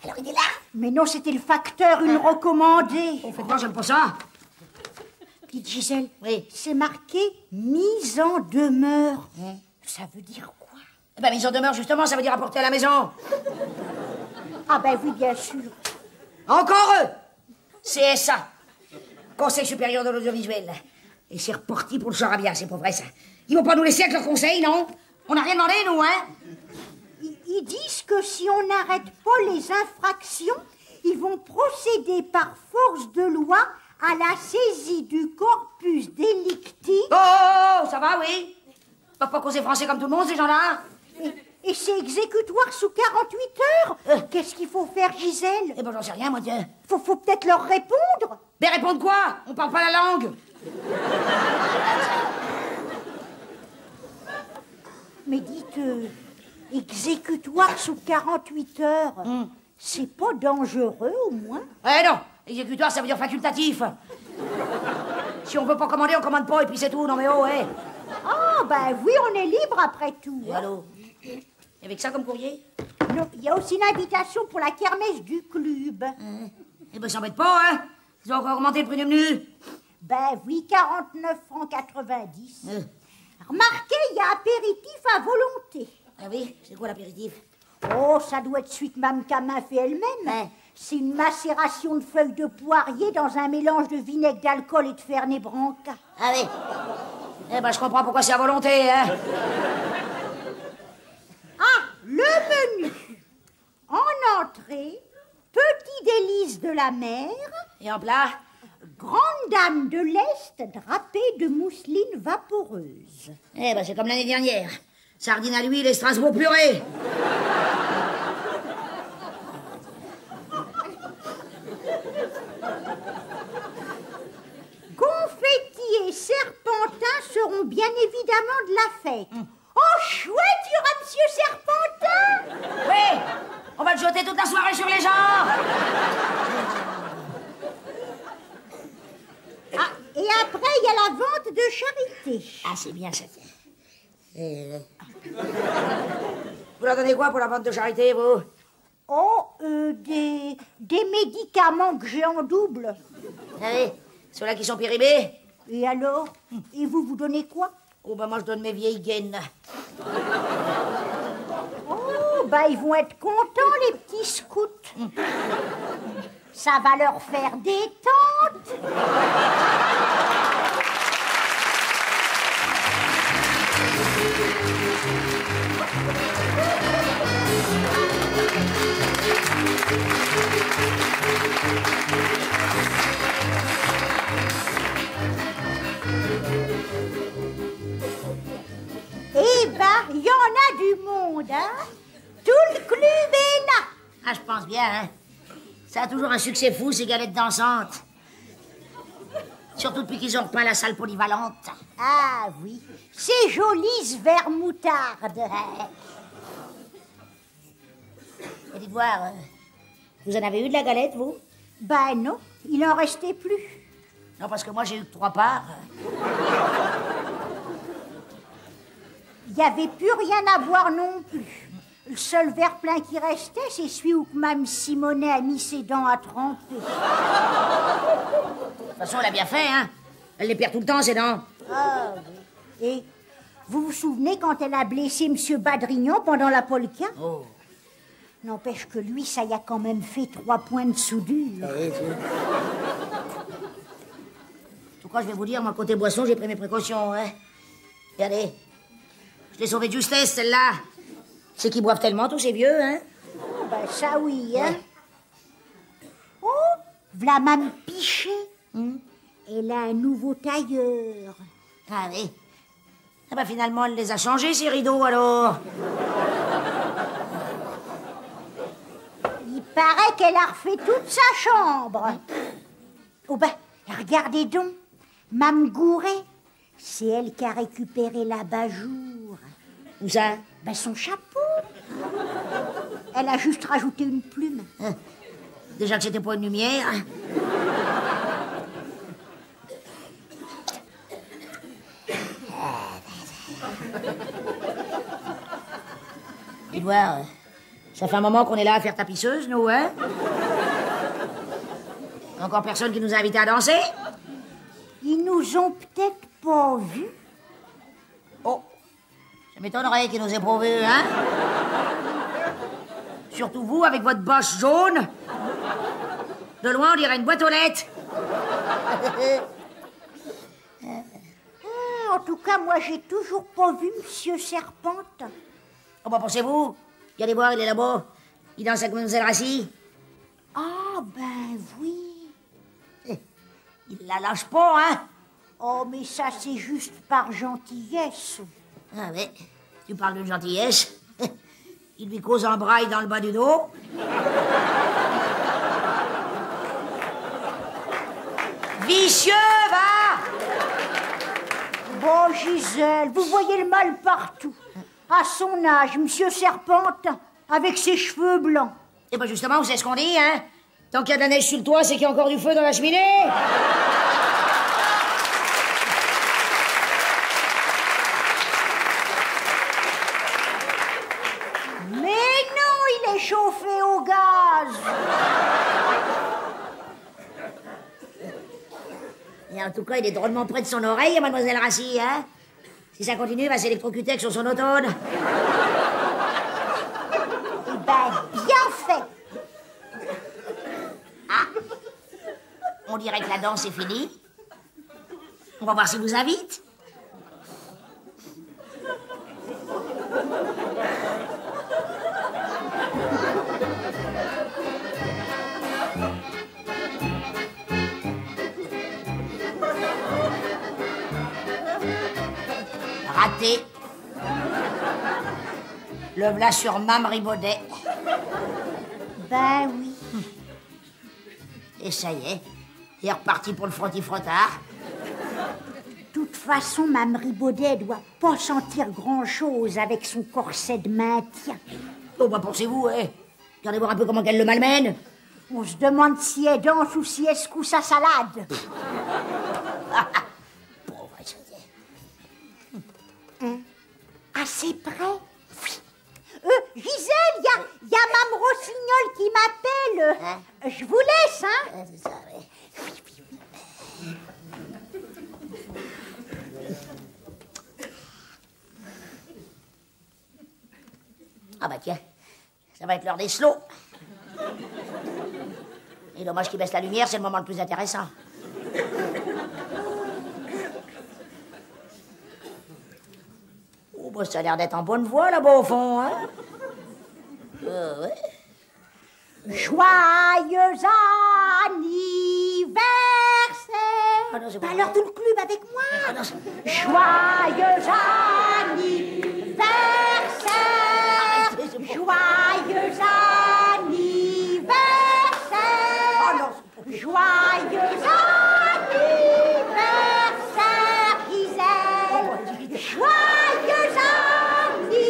Alors, il est là. Mais non, c'était le facteur, une recommandée. Oh, faites voir, j'aime pas ça. Petite Gisèle, Oui. c'est marqué mise en demeure. Ça veut dire quoi? Eh ben, mise en demeure, justement, ça veut dire apporter à la maison. Ah ben oui, bien sûr. Encore eux. CSA. Conseil supérieur de l'audiovisuel. Et c'est reparti pour le charabia, c'est pas vrai, ça. Ils vont pas nous laisser avec leurs conseils, non? On n'a rien demandé, nous, hein? Ils disent que si on n'arrête pas les infractions, ils vont procéder par force de loi à la saisie du corpus delicti. Oh, ça va, oui? Ils peuvent pas causer français comme tout le monde, ces gens-là? Et c'est exécutoire sous 48 heures. Qu'est-ce qu'il faut faire, Gisèle? Eh ben, j'en sais rien, moi, tiens. Faut peut-être leur répondre. Mais répondre quoi? On parle pas la langue. Mais dites, exécutoire sous 48 heures, c'est pas dangereux, au moins? Eh non, exécutoire, ça veut dire facultatif. Si on veut pas commander, on commande pas, et puis c'est tout. Non mais oh, eh. Ah, ben oui, on est libre après tout. Et allô? Et avec ça comme courrier? Non, il y a aussi une invitation pour la kermesse du club. Eh ben, ça m'embête pas, hein? Ils ont encore augmenté le prix du menu. Ben oui, 49 francs 90. Remarquez, il y a apéritif à volonté. Ah oui? C'est quoi l'apéritif? Oh, ça doit être suite Mme Camin fait elle-même. C'est une macération de feuilles de poirier dans un mélange de vinaigre d'alcool et de Fernet Branca. Ah oui? Eh ben, je comprends pourquoi c'est à volonté, hein? Ah, le menu. En entrée, petit délice de la mer, Et en plat? grande dame de l'Est drapée de mousseline vaporeuse. Eh ben, c'est comme l'année dernière. Sardines à l'huile et Strasbourg purée. chouette. Oh, chouette, il y aura Monsieur Serpentin. Oui, on va te jeter toute la soirée sur les gens. Ah, et après, il y a la vente de charité. Ah, c'est bien ça. Vous leur donnez quoi pour la vente de charité, vous? Oh, des médicaments que j'ai en double. Ah oui, ceux-là qui sont périmés? Et alors? Et vous donnez quoi? Oh, bah moi, je donne mes vieilles gaines. Oh, bah ils vont être contents, les petits scouts. Ça va leur faire détente. Eh ben, il y en a du monde, hein? Tout le club est là. Ah, je pense bien, hein. Ça a toujours un succès fou, ces galettes dansantes. Surtout depuis qu'ils ont repeint la salle polyvalente. Ah oui, c'est joli ce verre moutarde. Et dites voir, vous en avez eu de la galette, vous? Ben non, il en restait plus. Non, parce que moi, j'ai eu que 3 parts. Il n'y avait plus rien à boire non plus. Le seul verre plein qui restait, c'est celui où Mme Simonet a mis ses dents à tremper. De toute façon, elle a bien fait, hein. Elle les perd tout le temps, ses dents. Ah oui. Et vous vous souvenez quand elle a blessé M. Badrignon pendant la polka? Oh. N'empêche que lui, ça y a quand même fait 3 points de soudure. En tout cas, je vais vous dire, moi, côté boisson, j'ai pris mes précautions, hein. Regardez. Je l'ai sauvé de justesse, celle-là. C'est qu'ils boivent tellement, tous ces vieux, hein. Oh, ben ça oui, hein. Oh, v'là Mme Pichet. Elle a un nouveau tailleur. Ah oui. Ah bah finalement, elle les a changés, ces rideaux, alors. Il paraît qu'elle a refait toute sa chambre. Oh ben, regardez donc. Mme Gouret, c'est elle qui a récupéré l'abat-jour. Où ça? Ben son chapeau. Elle a juste rajouté une plume. Déjà que c'était pas une lumière. Et voir, ça fait un moment qu'on est là à faire tapisseuse, nous, hein? Encore personne qui nous a invités à danser? Ils nous ont peut-être pas vus. Oh, ça m'étonnerait qu'ils nous aient pas vus, hein? Surtout vous, avec votre bosse jaune. De loin, on dirait une boîte aux lettres. En tout cas, moi, j'ai toujours pas vu Monsieur Serpente. Oh, bah, pensez-vous? Regardez voir, il est là-bas. Il danse avec Mlle Rassi. Ah, ben oui. Il la lâche pas, hein? Oh, mais ça, c'est juste par gentillesse. Ah ouais, tu parles d'une gentillesse. Il lui cause un braille dans le bas du dos. Vicieux, va! Bon, Gisèle, vous voyez le mal partout. À son âge, Monsieur Serpente, avec ses cheveux blancs. Et ben justement, vous savez ce qu'on dit, hein? Tant qu'il y a de la neige sur le toit, c'est qu'il y a encore du feu dans la cheminée. Mais non, il est chauffé au gaz. Et en tout cas, il est drôlement près de son oreille, Mademoiselle Rassi, hein? Si ça continue, il va s'électrocuter avec son sonotone. Eh ben, bien fait. Ah! On dirait que la danse est finie. On va voir s'il vous invite. Raté. Le v'là sur Mme Ribaudet. Ben oui. Et ça y est, il est reparti pour le frotti-frottard. De toute façon, Mme Ribaudet doit pas sentir grand-chose avec son corset de maintien. Oh, bah, pensez-vous, hein? Regardez voir un peu comment qu'elle le malmène. On se demande si elle danse ou si elle secoue sa salade. Assez près? Gisèle, il y a Mme Rossignol qui m'appelle. Je vous laisse, hein? C'est ça, oui. Ah bah tiens, ça va être l'heure des slows. Et dommage qu'il baisse la lumière, c'est le moment le plus intéressant. Oh bah ça a l'air d'être en bonne voie là-bas au fond, hein? Ouais. Joyeux anniversaire. Ah non, c'est pas Alors tout le club avec moi. Ah non, Joyeux anniversaire. Joyeux anniversaire. Oh non, Joyeux anniversaire, Gisèle. Joyeux anniversaire.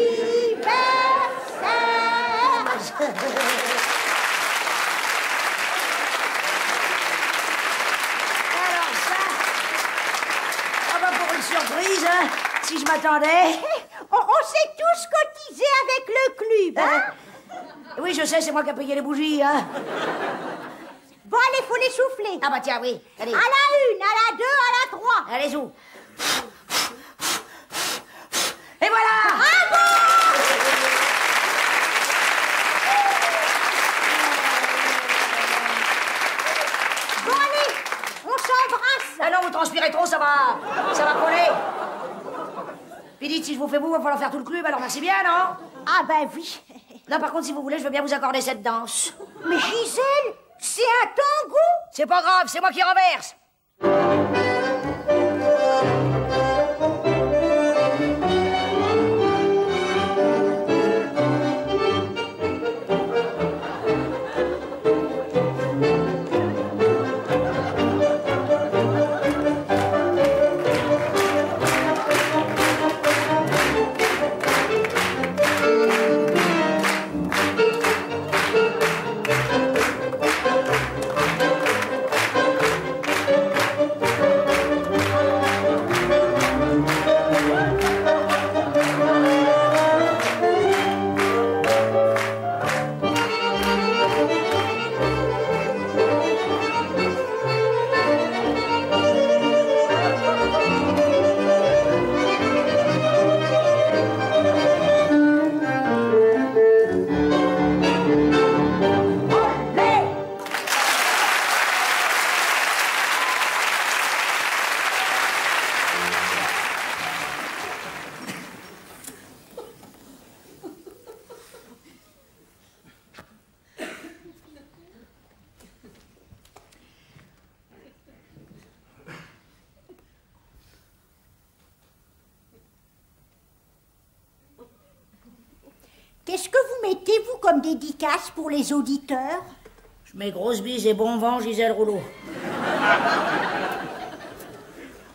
Alors ça, ah bah pour une surprise, hein, si je m'attendais. On s'est tous cotisés avec le club, hein? Oui, je sais, c'est moi qui ai payé les bougies, hein. Bon, allez, faut les souffler. Ah bah tiens, oui, allez. À la 1, à la 2, à la 3. Allez, où? Et voilà! Bon, allez, on s'embrasse. Ah non, vous transpirez trop, ça va coller. Puis dites, si je vous fais vous, il va falloir faire tout le club, alors merci bien, non? Ah ben oui. Là, par contre, si vous voulez, je veux bien vous accorder cette danse. Mais Gisèle, c'est un tango. C'est pas grave, c'est moi qui renverse. Qu'est-ce que vous mettez, vous, comme dédicace pour les auditeurs? Je mets grosse bise et bon vent, Gisèle Rouleau.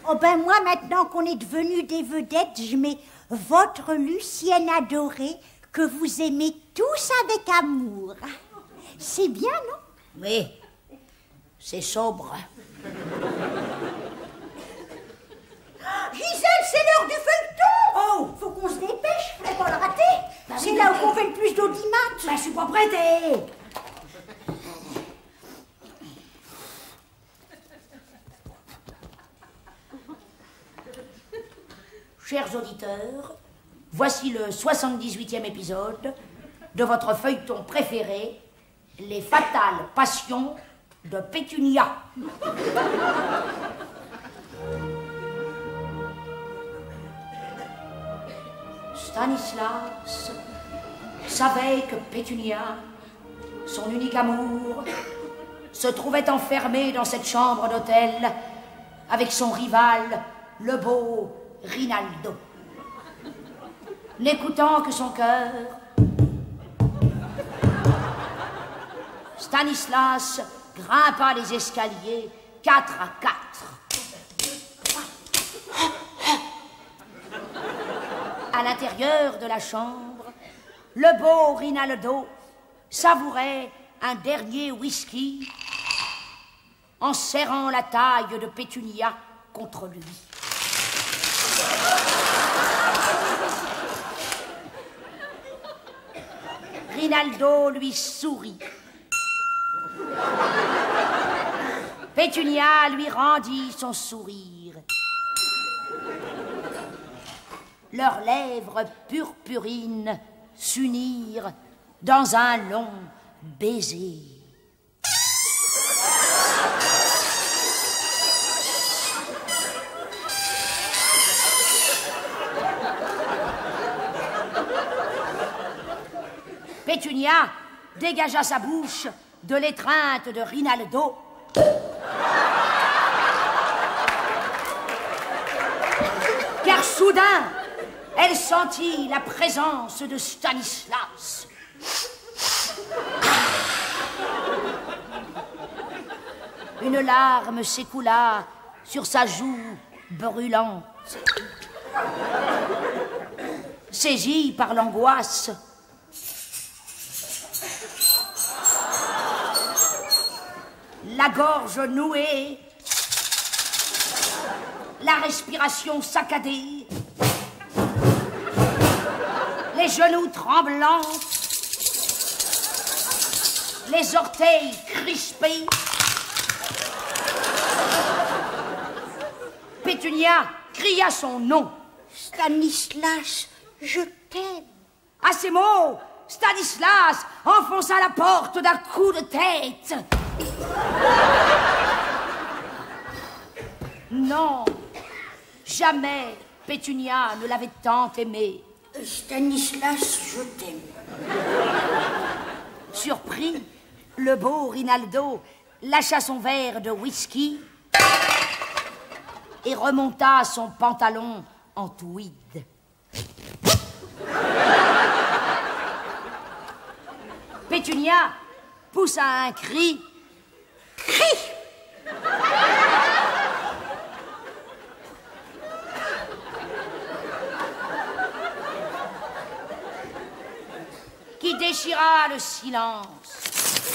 Oh ben moi, maintenant qu'on est devenus des vedettes, je mets votre Lucienne adorée que vous aimez tous avec amour. C'est bien, non? Oui, c'est sobre. Gisèle, c'est l'heure du feuilleton. Oh, faut qu'on se dépêche, faut pas le rater. C'est là où on fait le plus d'audimat. Bah, je suis pas prêtée. Chers auditeurs, voici le 78e épisode de votre feuilleton préféré, Les fatales passions de Pétunia. Stanislas savait que Pétunia, son unique amour, se trouvait enfermé dans cette chambre d'hôtel avec son rival, le beau Rinaldo. N'écoutant que son cœur, Stanislas grimpa les escaliers 4 à 4. À l'intérieur de la chambre, le beau Rinaldo savourait un dernier whisky en serrant la taille de Pétunia contre lui. Rinaldo lui sourit. Pétunia lui rendit son sourire. Leurs lèvres purpurines s'unirent dans un long baiser. Pétunia dégagea sa bouche de l'étreinte de Rinaldo. Car soudain, elle sentit la présence de Stanislas. Une larme s'écoula sur sa joue brûlante. Saisie par l'angoisse, la gorge nouée, la respiration saccadée, les genoux tremblants, les orteils crispés, Pétunia cria son nom. Stanislas, je t'aime. À ces mots, Stanislas enfonça la porte d'un coup de tête. Non, jamais Pétunia ne l'avait tant aimé. Stanislas, je t'aime. Surpris, le beau Rinaldo lâcha son verre de whisky et remonta son pantalon en tweed. Pétunia poussa un cri. Qui déchira le silence.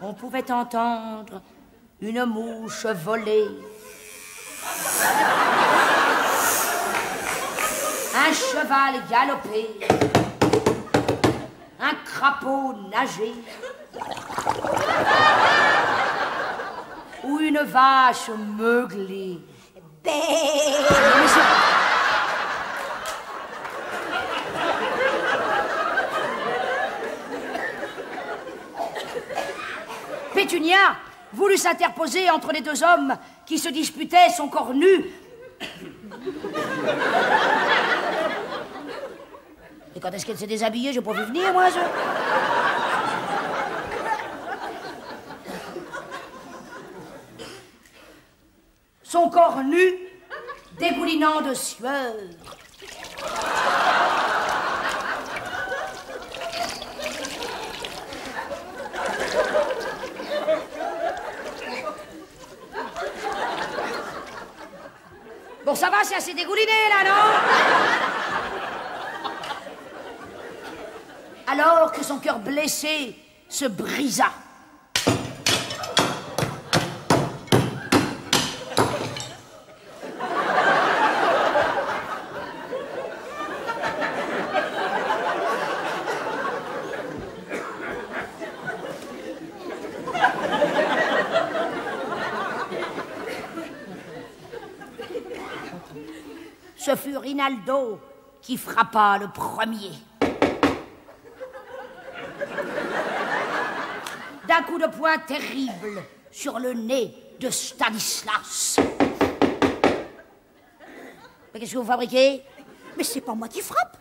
On pouvait entendre une mouche voler, un cheval galoper, un crapaud nager, ou une vache meugler. Pétunia voulut s'interposer entre les deux hommes qui se disputaient son corps nu. Et quand est-ce qu'elle s'est déshabillée? J'ai pas vu venir, moi, Son corps nu, dégoulinant de sueur. Bon, ça va, c'est assez dégouliné, là, non? Alors que son cœur blessé se brisa. Ce fut Rinaldo qui frappa le premier. D'un coup de poing terrible sur le nez de Stanislas. Mais qu'est-ce que vous fabriquez? Mais c'est pas moi qui frappe.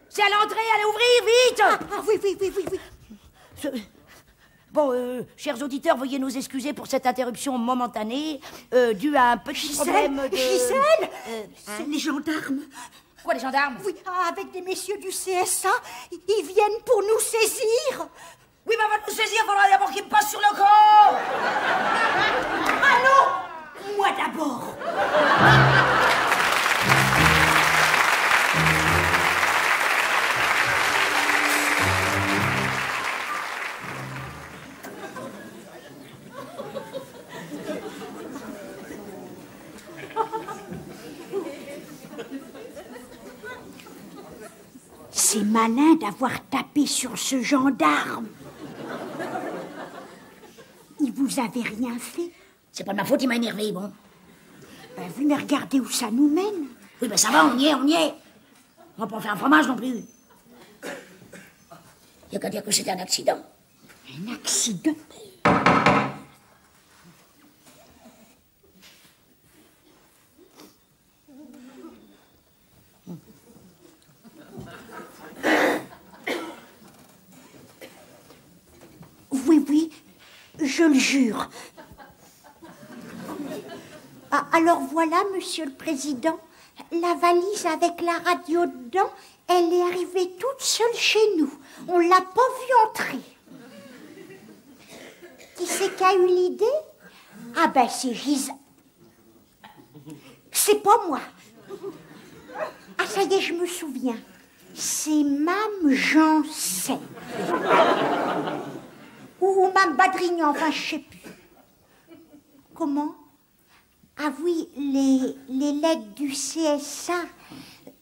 C'est à l'entrée, allez ouvrir, vite! Ah oui. Bon, chers auditeurs, veuillez nous excuser pour cette interruption momentanée due à un petit problème de... Gisèle, c'est les gendarmes. Quoi, les gendarmes? Oui, avec des messieurs du CSA, ils viennent pour nous saisir. Oui, mais avant de nous saisir, il faudra d'abord qu'ils me passent sur le corps. Ah non, Moi d'abord. C'est malin d'avoir tapé sur ce gendarme. Il vous avait rien fait. C'est pas de ma faute, il m'a énervé, bon. Ben, venez regarder où ça nous mène. Oui, ben ça va, on y est. On va pas en faire un fromage non plus. Il y a qu'à dire que c'était un accident. Un accident? Oui, je le jure. Ah, alors voilà, Monsieur le Président, la valise avec la radio dedans, elle est arrivée toute seule chez nous. On l'a pas vue entrer. Qui c'est qui a eu l'idée? Ah ben c'est Gisèle. C'est pas moi. Ah ça y est, je me souviens. C'est Mame Janset. Ou Mame Badrignan, enfin je sais plus. Comment? Ah oui, les legs du CSA.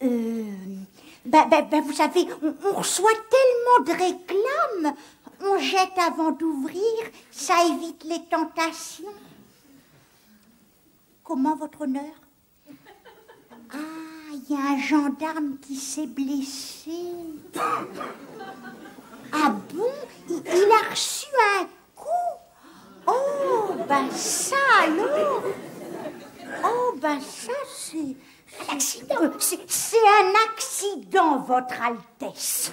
Vous savez, on reçoit tellement de réclames, on jette avant d'ouvrir, ça évite les tentations. Comment, votre honneur? Ah, il y a un gendarme qui s'est blessé. Ah bon? Il a reçu un coup? Oh, ben ça alors! Oh, ben ça, c'est... Un accident. C'est un accident, Votre Altesse.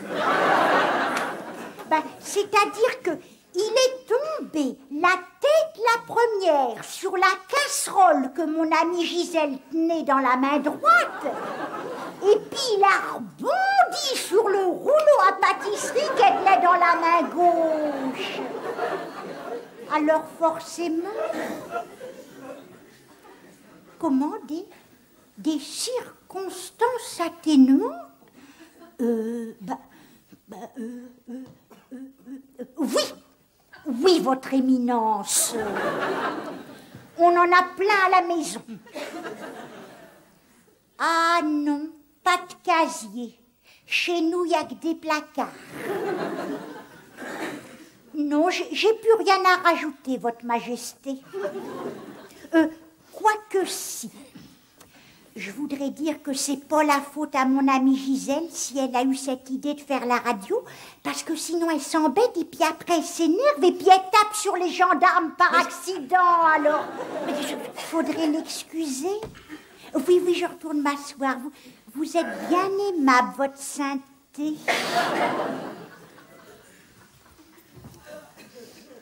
Ben, c'est-à-dire que il est tombé la tête la première sur la casserole que mon amie Gisèle tenait dans la main droite, et puis il a rebondi sur le rouleau à pâtisserie qu'elle tenait dans la main gauche. Alors forcément... Comment des circonstances atténuantes? Oui, votre éminence. On en a plein à la maison. Ah non, pas de casier. Chez nous, il n'y a que des placards. Non, j'ai plus rien à rajouter, Votre Majesté. Quoique si. Je voudrais dire que c'est pas la faute à mon amie Gisèle si elle a eu cette idée de faire la radio, parce que sinon elle s'embête et puis après elle s'énerve et puis elle tape sur les gendarmes par accident, alors... Faudrait l'excuser. Oui, je retourne m'asseoir. Vous êtes bien aimable, Votre Sainteté.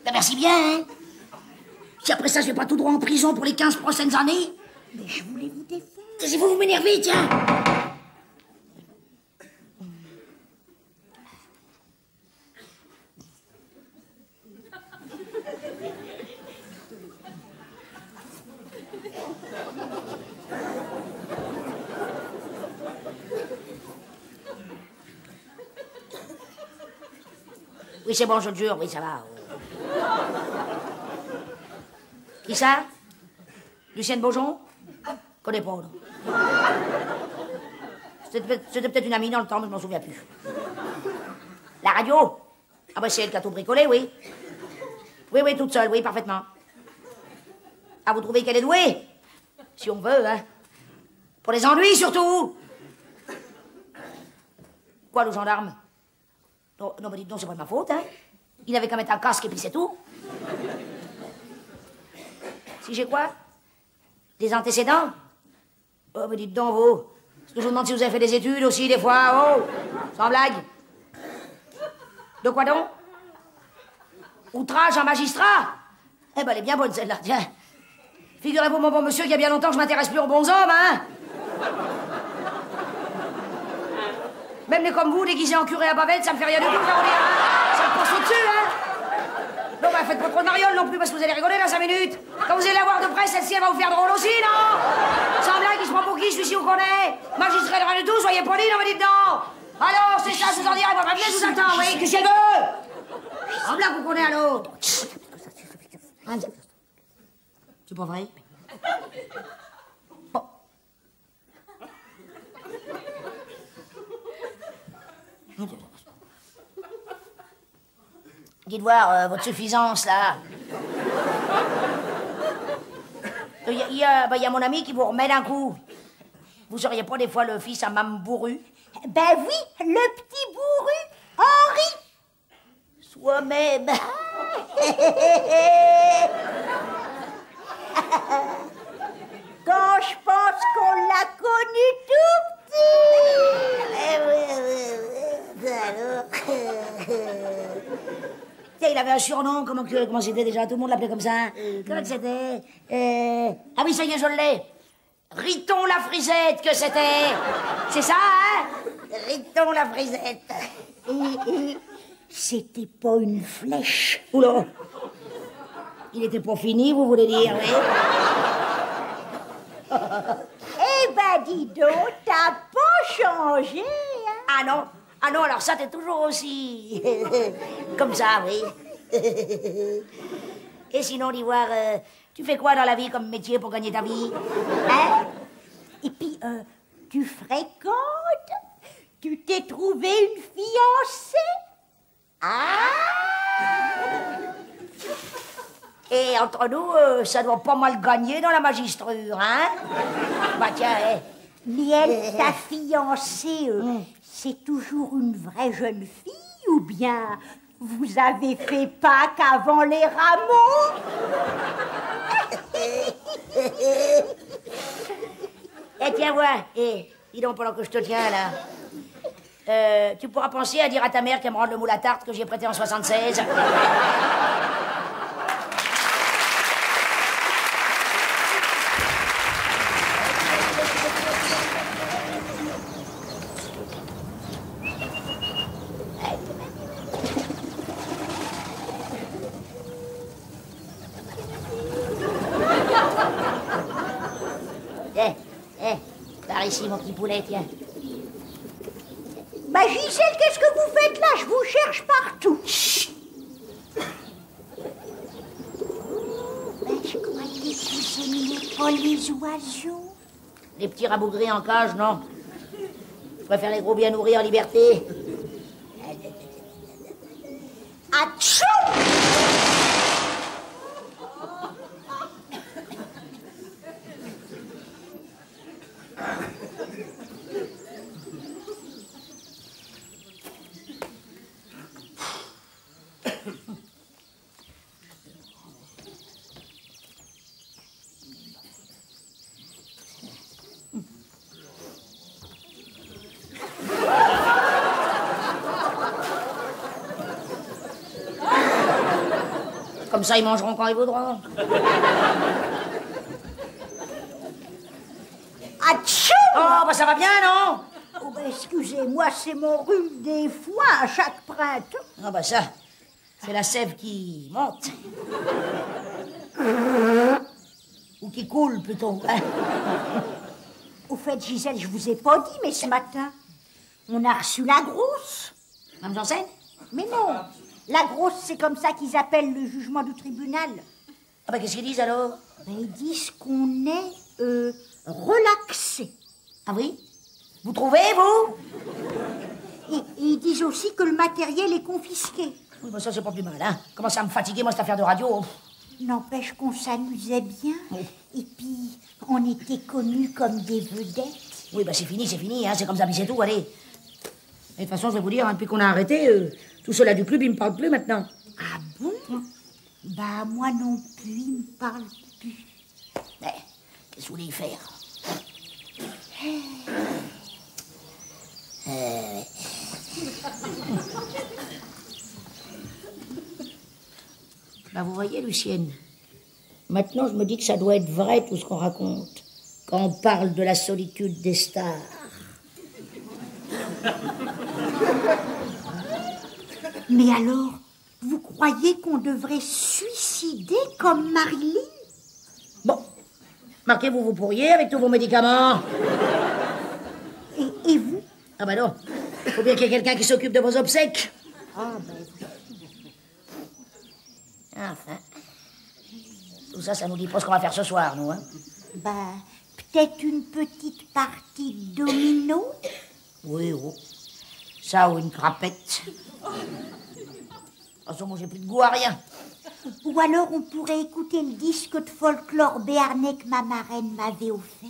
Ben merci bien, hein. Si après ça, je vais pas tout droit en prison pour les 15 prochaines années. Mais je voulais vous défendre. Si vous m'énervez, tiens. Oui, c'est bon, je te jure, oui, ça va. Qui ça? Lucienne Beaujon? Connais pas, non. C'était peut-être une amie dans le temps, mais je m'en souviens plus. La radio? Ah ben c'est elle qui a tout bricolé, oui. Oui, toute seule, oui, parfaitement. Ah, vous trouvez qu'elle est douée? Si on veut, hein. Pour les ennuis, surtout. Quoi, le gendarme? Non, mais dites donc, c'est pas de ma faute, hein. Il avait qu'à mettre un casque et puis c'est tout. Si j'ai quoi? Des antécédents? Oh, mais dites donc, vous. Est-ce que je vous demande si vous avez fait des études aussi, des fois? Oh, sans blague. De quoi donc? Outrage à magistrat? Eh ben, elle est bien bonne, celle-là, tiens. Figurez-vous, mon bon monsieur, qu'il y a bien longtemps que je m'intéresse plus aux bons hommes, hein? Même les comme vous, déguisés en curé à bavette, ça me fait rien du tout, faire dire, hein? Ça me passe au-dessus, hein? Non, bah faites pas trop de mariole non plus, parce que vous allez rigoler dans 5 minutes. Quand vous allez la voir de près, celle-ci, elle va vous faire drôle aussi, non? Sans blague, il se prend pour qui, celui-ci, vous connaît? Magistrat de rien du tout, soyez poli, non, me dites non. Alors, c'est ça, je vous en dirai, moi, venez, je vous attends, oui, qu'est-ce qu'elle veut? Sans blague, vous connaissez à l'autre. C'est pas vrai? Bon. Dites voir votre suffisance, là. Il y a mon ami qui vous remet d'un coup. Vous seriez pas des fois le fils à Mme Bourru? Ben oui, le petit bourru, Henri. Soi-même. Quand je pense qu'on l'a connu tout petit. Alors. Il avait un surnom, comment c'était déjà? Tout le monde l'appelait comme ça. Comment c'était? Ah oui, ça y est, je l'ai. Riton la frisette que c'était. C'est ça, hein? Riton la frisette. Et c'était pas une flèche. Oula. Il était pas fini, vous voulez dire, oui? Eh ben, dis donc, t'as pas changé, hein? Ah non, alors ça, t'es toujours aussi... comme ça, oui. Et sinon, d'Ivoire, tu fais quoi dans la vie comme métier pour gagner ta vie? Hein? Et puis, tu fréquentes? Tu t'es trouvé une fiancée? Ah! Et entre nous, ça doit pas mal gagner dans la magistrature, hein? Bah tiens, Mais elle, ta fiancée, c'est toujours une vraie jeune fille ou bien vous avez fait Pâques avant les rameaux? Eh tiens, vois, dis donc pendant que je te tiens là, tu pourras penser à dire à ta mère qu'elle me rende le moule à tarte que j'ai prêté en 76. Par ici, mon petit poulet, tiens. Bah, Gisèle, qu'est-ce que vous faites là? Je vous cherche partout. Chut. Ben, je croyais que vous aimiez pas les oiseaux. Les petits rabougris en cage, non. Je préfère les gros bien nourris en liberté. Atchou! Comme ça, ils mangeront quand ils voudront. Atchou! Oh, bah ça va bien, non? Oh, ben, excusez-moi, c'est mon rhume des foins à chaque printemps. Ah bah ça, c'est la sève qui monte. Ou qui coule, plutôt. Hein? Au fait, Gisèle, je vous ai pas dit, mais ce matin, on a reçu la grosse. Mme Janssen? Mais non, la grosse, c'est comme ça qu'ils appellent le jugement du tribunal. Ah bah qu'est-ce qu'ils disent, alors? Ben, ils disent qu'on est relaxé. Ah oui? Vous trouvez, vous? Et ils disent aussi que le matériel est confisqué. Oui, bah ça, c'est pas plus mal, hein. Commence à me fatiguer, moi, cette affaire de radio. N'empêche qu'on s'amusait bien. Oui. Et puis, on était connus comme des vedettes. Oui, bah c'est fini, hein. C'est comme ça, puis c'est tout, allez. Et de toute façon, je vais vous dire, hein, depuis qu'on a arrêté, tout cela du club, il me parle plus maintenant. Ah bon? Bah, moi non plus, il me parle plus. Mais, qu'est-ce que vous voulez y faire? Bah, vous voyez, Lucienne, maintenant, je me dis que ça doit être vrai, tout ce qu'on raconte, quand on parle de la solitude des stars. Mais alors, Vous croyez qu'on devrait suicider comme Marilyn? Bon, marquez-vous, vous pourriez avec tous vos médicaments. Et vous? Ah ben non, faut bien qu'il y ait quelqu'un qui s'occupe de vos obsèques. Ah ben... Enfin, tout ça, ça nous dit pas ce qu'on va faire ce soir, nous, hein. Ben, peut-être une petite partie de domino? Oui, oh. Ça ou une crapette. De toute façon, moi, j'ai plus de goût à rien. Ou alors on pourrait écouter le disque de folklore béarnais que ma marraine m'avait offert.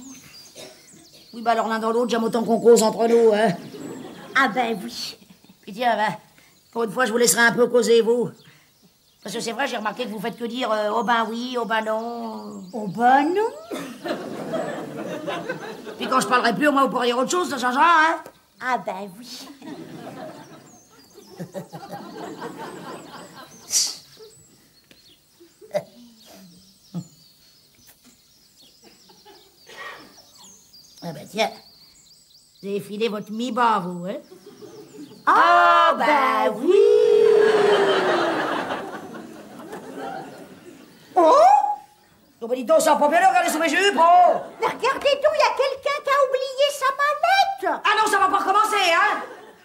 Oui, bah alors l'un dans l'autre, j'aime autant qu'on cause entre nous, hein. Ah ben oui. Puis tiens, ben, pour une fois, je vous laisserai un peu causer, vous. Parce que c'est vrai, j'ai remarqué que vous faites que dire oh ben oui, oh ben non. Oh ben non. Puis quand je parlerai plus, au moins vous pourrez dire autre chose, ça changera, hein. Ah ben oui. Ah ben tiens, vous avez filé votre mi-bas, vous, hein. Ah ben oui. Oh! Oh ben dites donc, ça pas bien, regardez sous mes jupes, oh. Mais regardez donc, il y a quelqu'un qui a oublié sa mallette. Ah non, ça va pas recommencer, hein.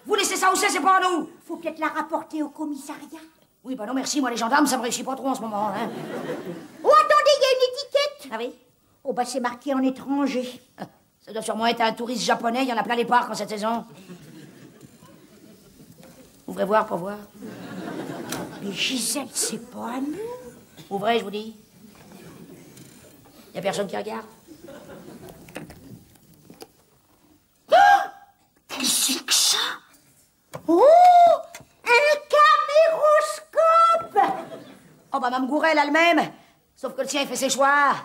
Vous laissez ça où c'est pas à nous. Faut peut-être la rapporter au commissariat. Oui, bah non, merci, moi les gendarmes, ça me réussit pas trop en ce moment, hein. Oh, attendez, il y a une étiquette. Ah oui? Oh, bah c'est marqué en étranger. Ah, ça doit sûrement être un touriste japonais, il y en a plein les parcs en cette saison. Ouvrez voir pour voir. Mais Gisèle, c'est pas à nous. Ouvrez, je vous dis. Y a personne qui regarde. Qu'est-ce que c'est que ça? Oh! Un caméroscope! Oh bah Mme Gourel elle-même. Sauf que le sien, il fait ses choix.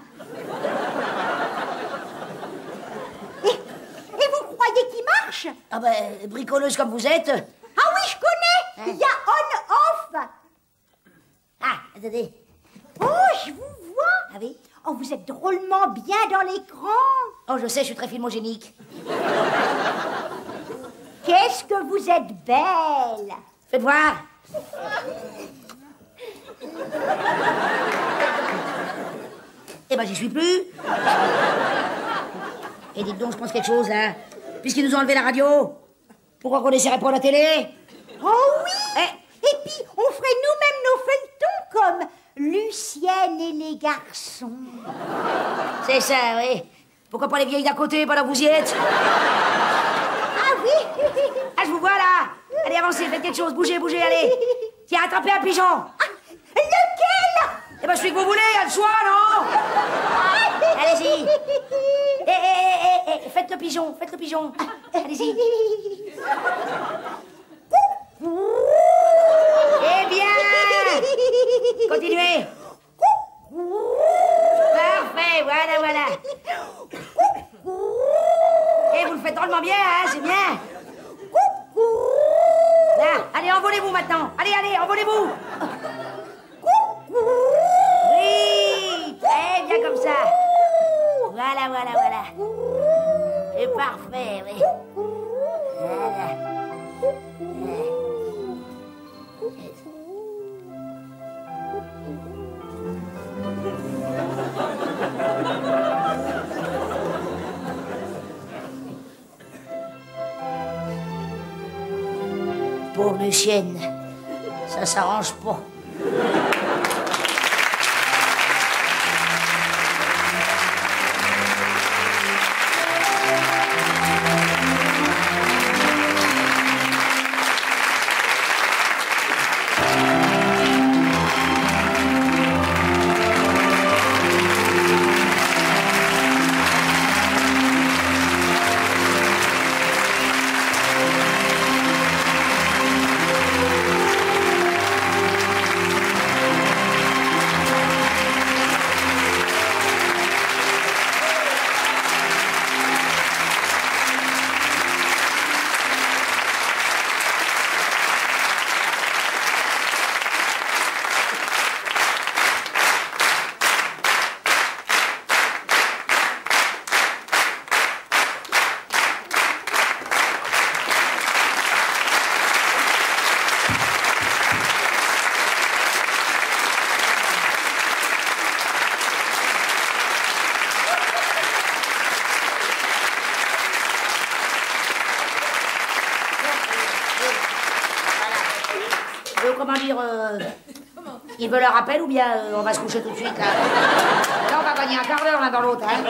Et vous croyez qu'il marche? Ah bah, bricoleuse comme vous êtes. Ah oui, je connais! Il y a on-off! Ah, attendez. Oh, je vous vois! Ah oui? Oh, vous êtes drôlement bien dans l'écran! Oh, je sais, je suis très filmogénique. Qu'est-ce que vous êtes belle! Faites voir. Eh ben, j'y suis plus. Et dites donc, je pense quelque chose, là. Puisqu'ils nous ont enlevé la radio, pourquoi qu'on n'essaierait pas la télé? Oh oui! Et puis, on ferait nous-mêmes nos feuilletons comme Lucienne et les garçons. C'est ça, oui. Pourquoi pas les vieilles d'à côté pendant que vous y êtes? Ah oui! Ah, je vous vois, là. Allez, avancez, faites quelque chose. Bougez, bougez, allez. Tiens, attrapez un pigeon. Ah, lequel? Eh ben, celui que vous voulez, à le choix, non? Allez-y. Faites le pigeon, faites le pigeon. Allez-y. Eh bien, continuez. Parfait, voilà. Et vous le faites drôlement bien, hein, c'est bien. Là, allez, envolez-vous maintenant. Allez, envolez-vous. Oui, très bien comme ça. Voilà. C'est parfait, oui. Voilà. Pauvre Lucienne, ça s'arrange pas. Comment dire, il veut le rappel ou bien on va se coucher tout de suite, là? Là, on va gagner un quart d'heure l'un dans l'autre, hein?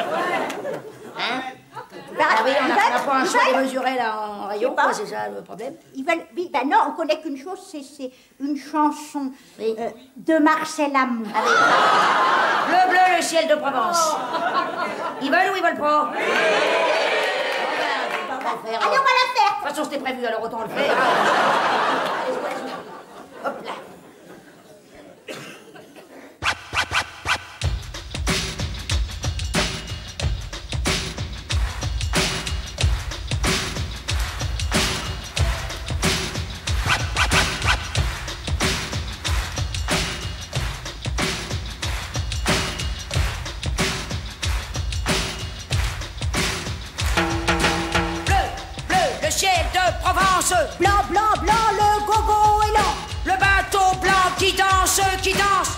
Hein? Ah oui, on n'a pas un choix démesuré, là, en rayon, quoi, c'est ça le problème? Ils veulent... Oui, ben non, on connaît qu'une chose, c'est une chanson de Marcel Amont. Bleu, bleu, le ciel de Provence. Ils veulent ou ils veulent pas? Oui. Allez, on va la faire. De toute façon, c'était prévu, alors autant le faire. Hop là. Blanc, blanc, blanc, le gogo est lent. Le bateau blanc qui danse, qui danse.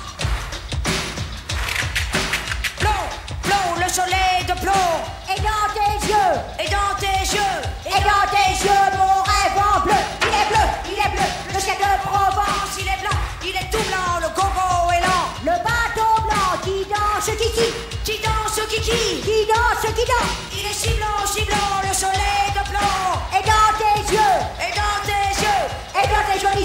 Plomb, plomb, le soleil de plomb. Et dans tes yeux, Et dans tes yeux, et dans tes yeux, mon rêve en bleu. Il est bleu, il est bleu, le ciel de Provence. il est blanc, il est tout blanc, le gogo est lent. Le bateau blanc qui danse, Qui danse, qui danse, qui danse. Il est si blanc, le soleil de plomb. Et dans tes yeux, Et dans tes yeux, et dans tes jolis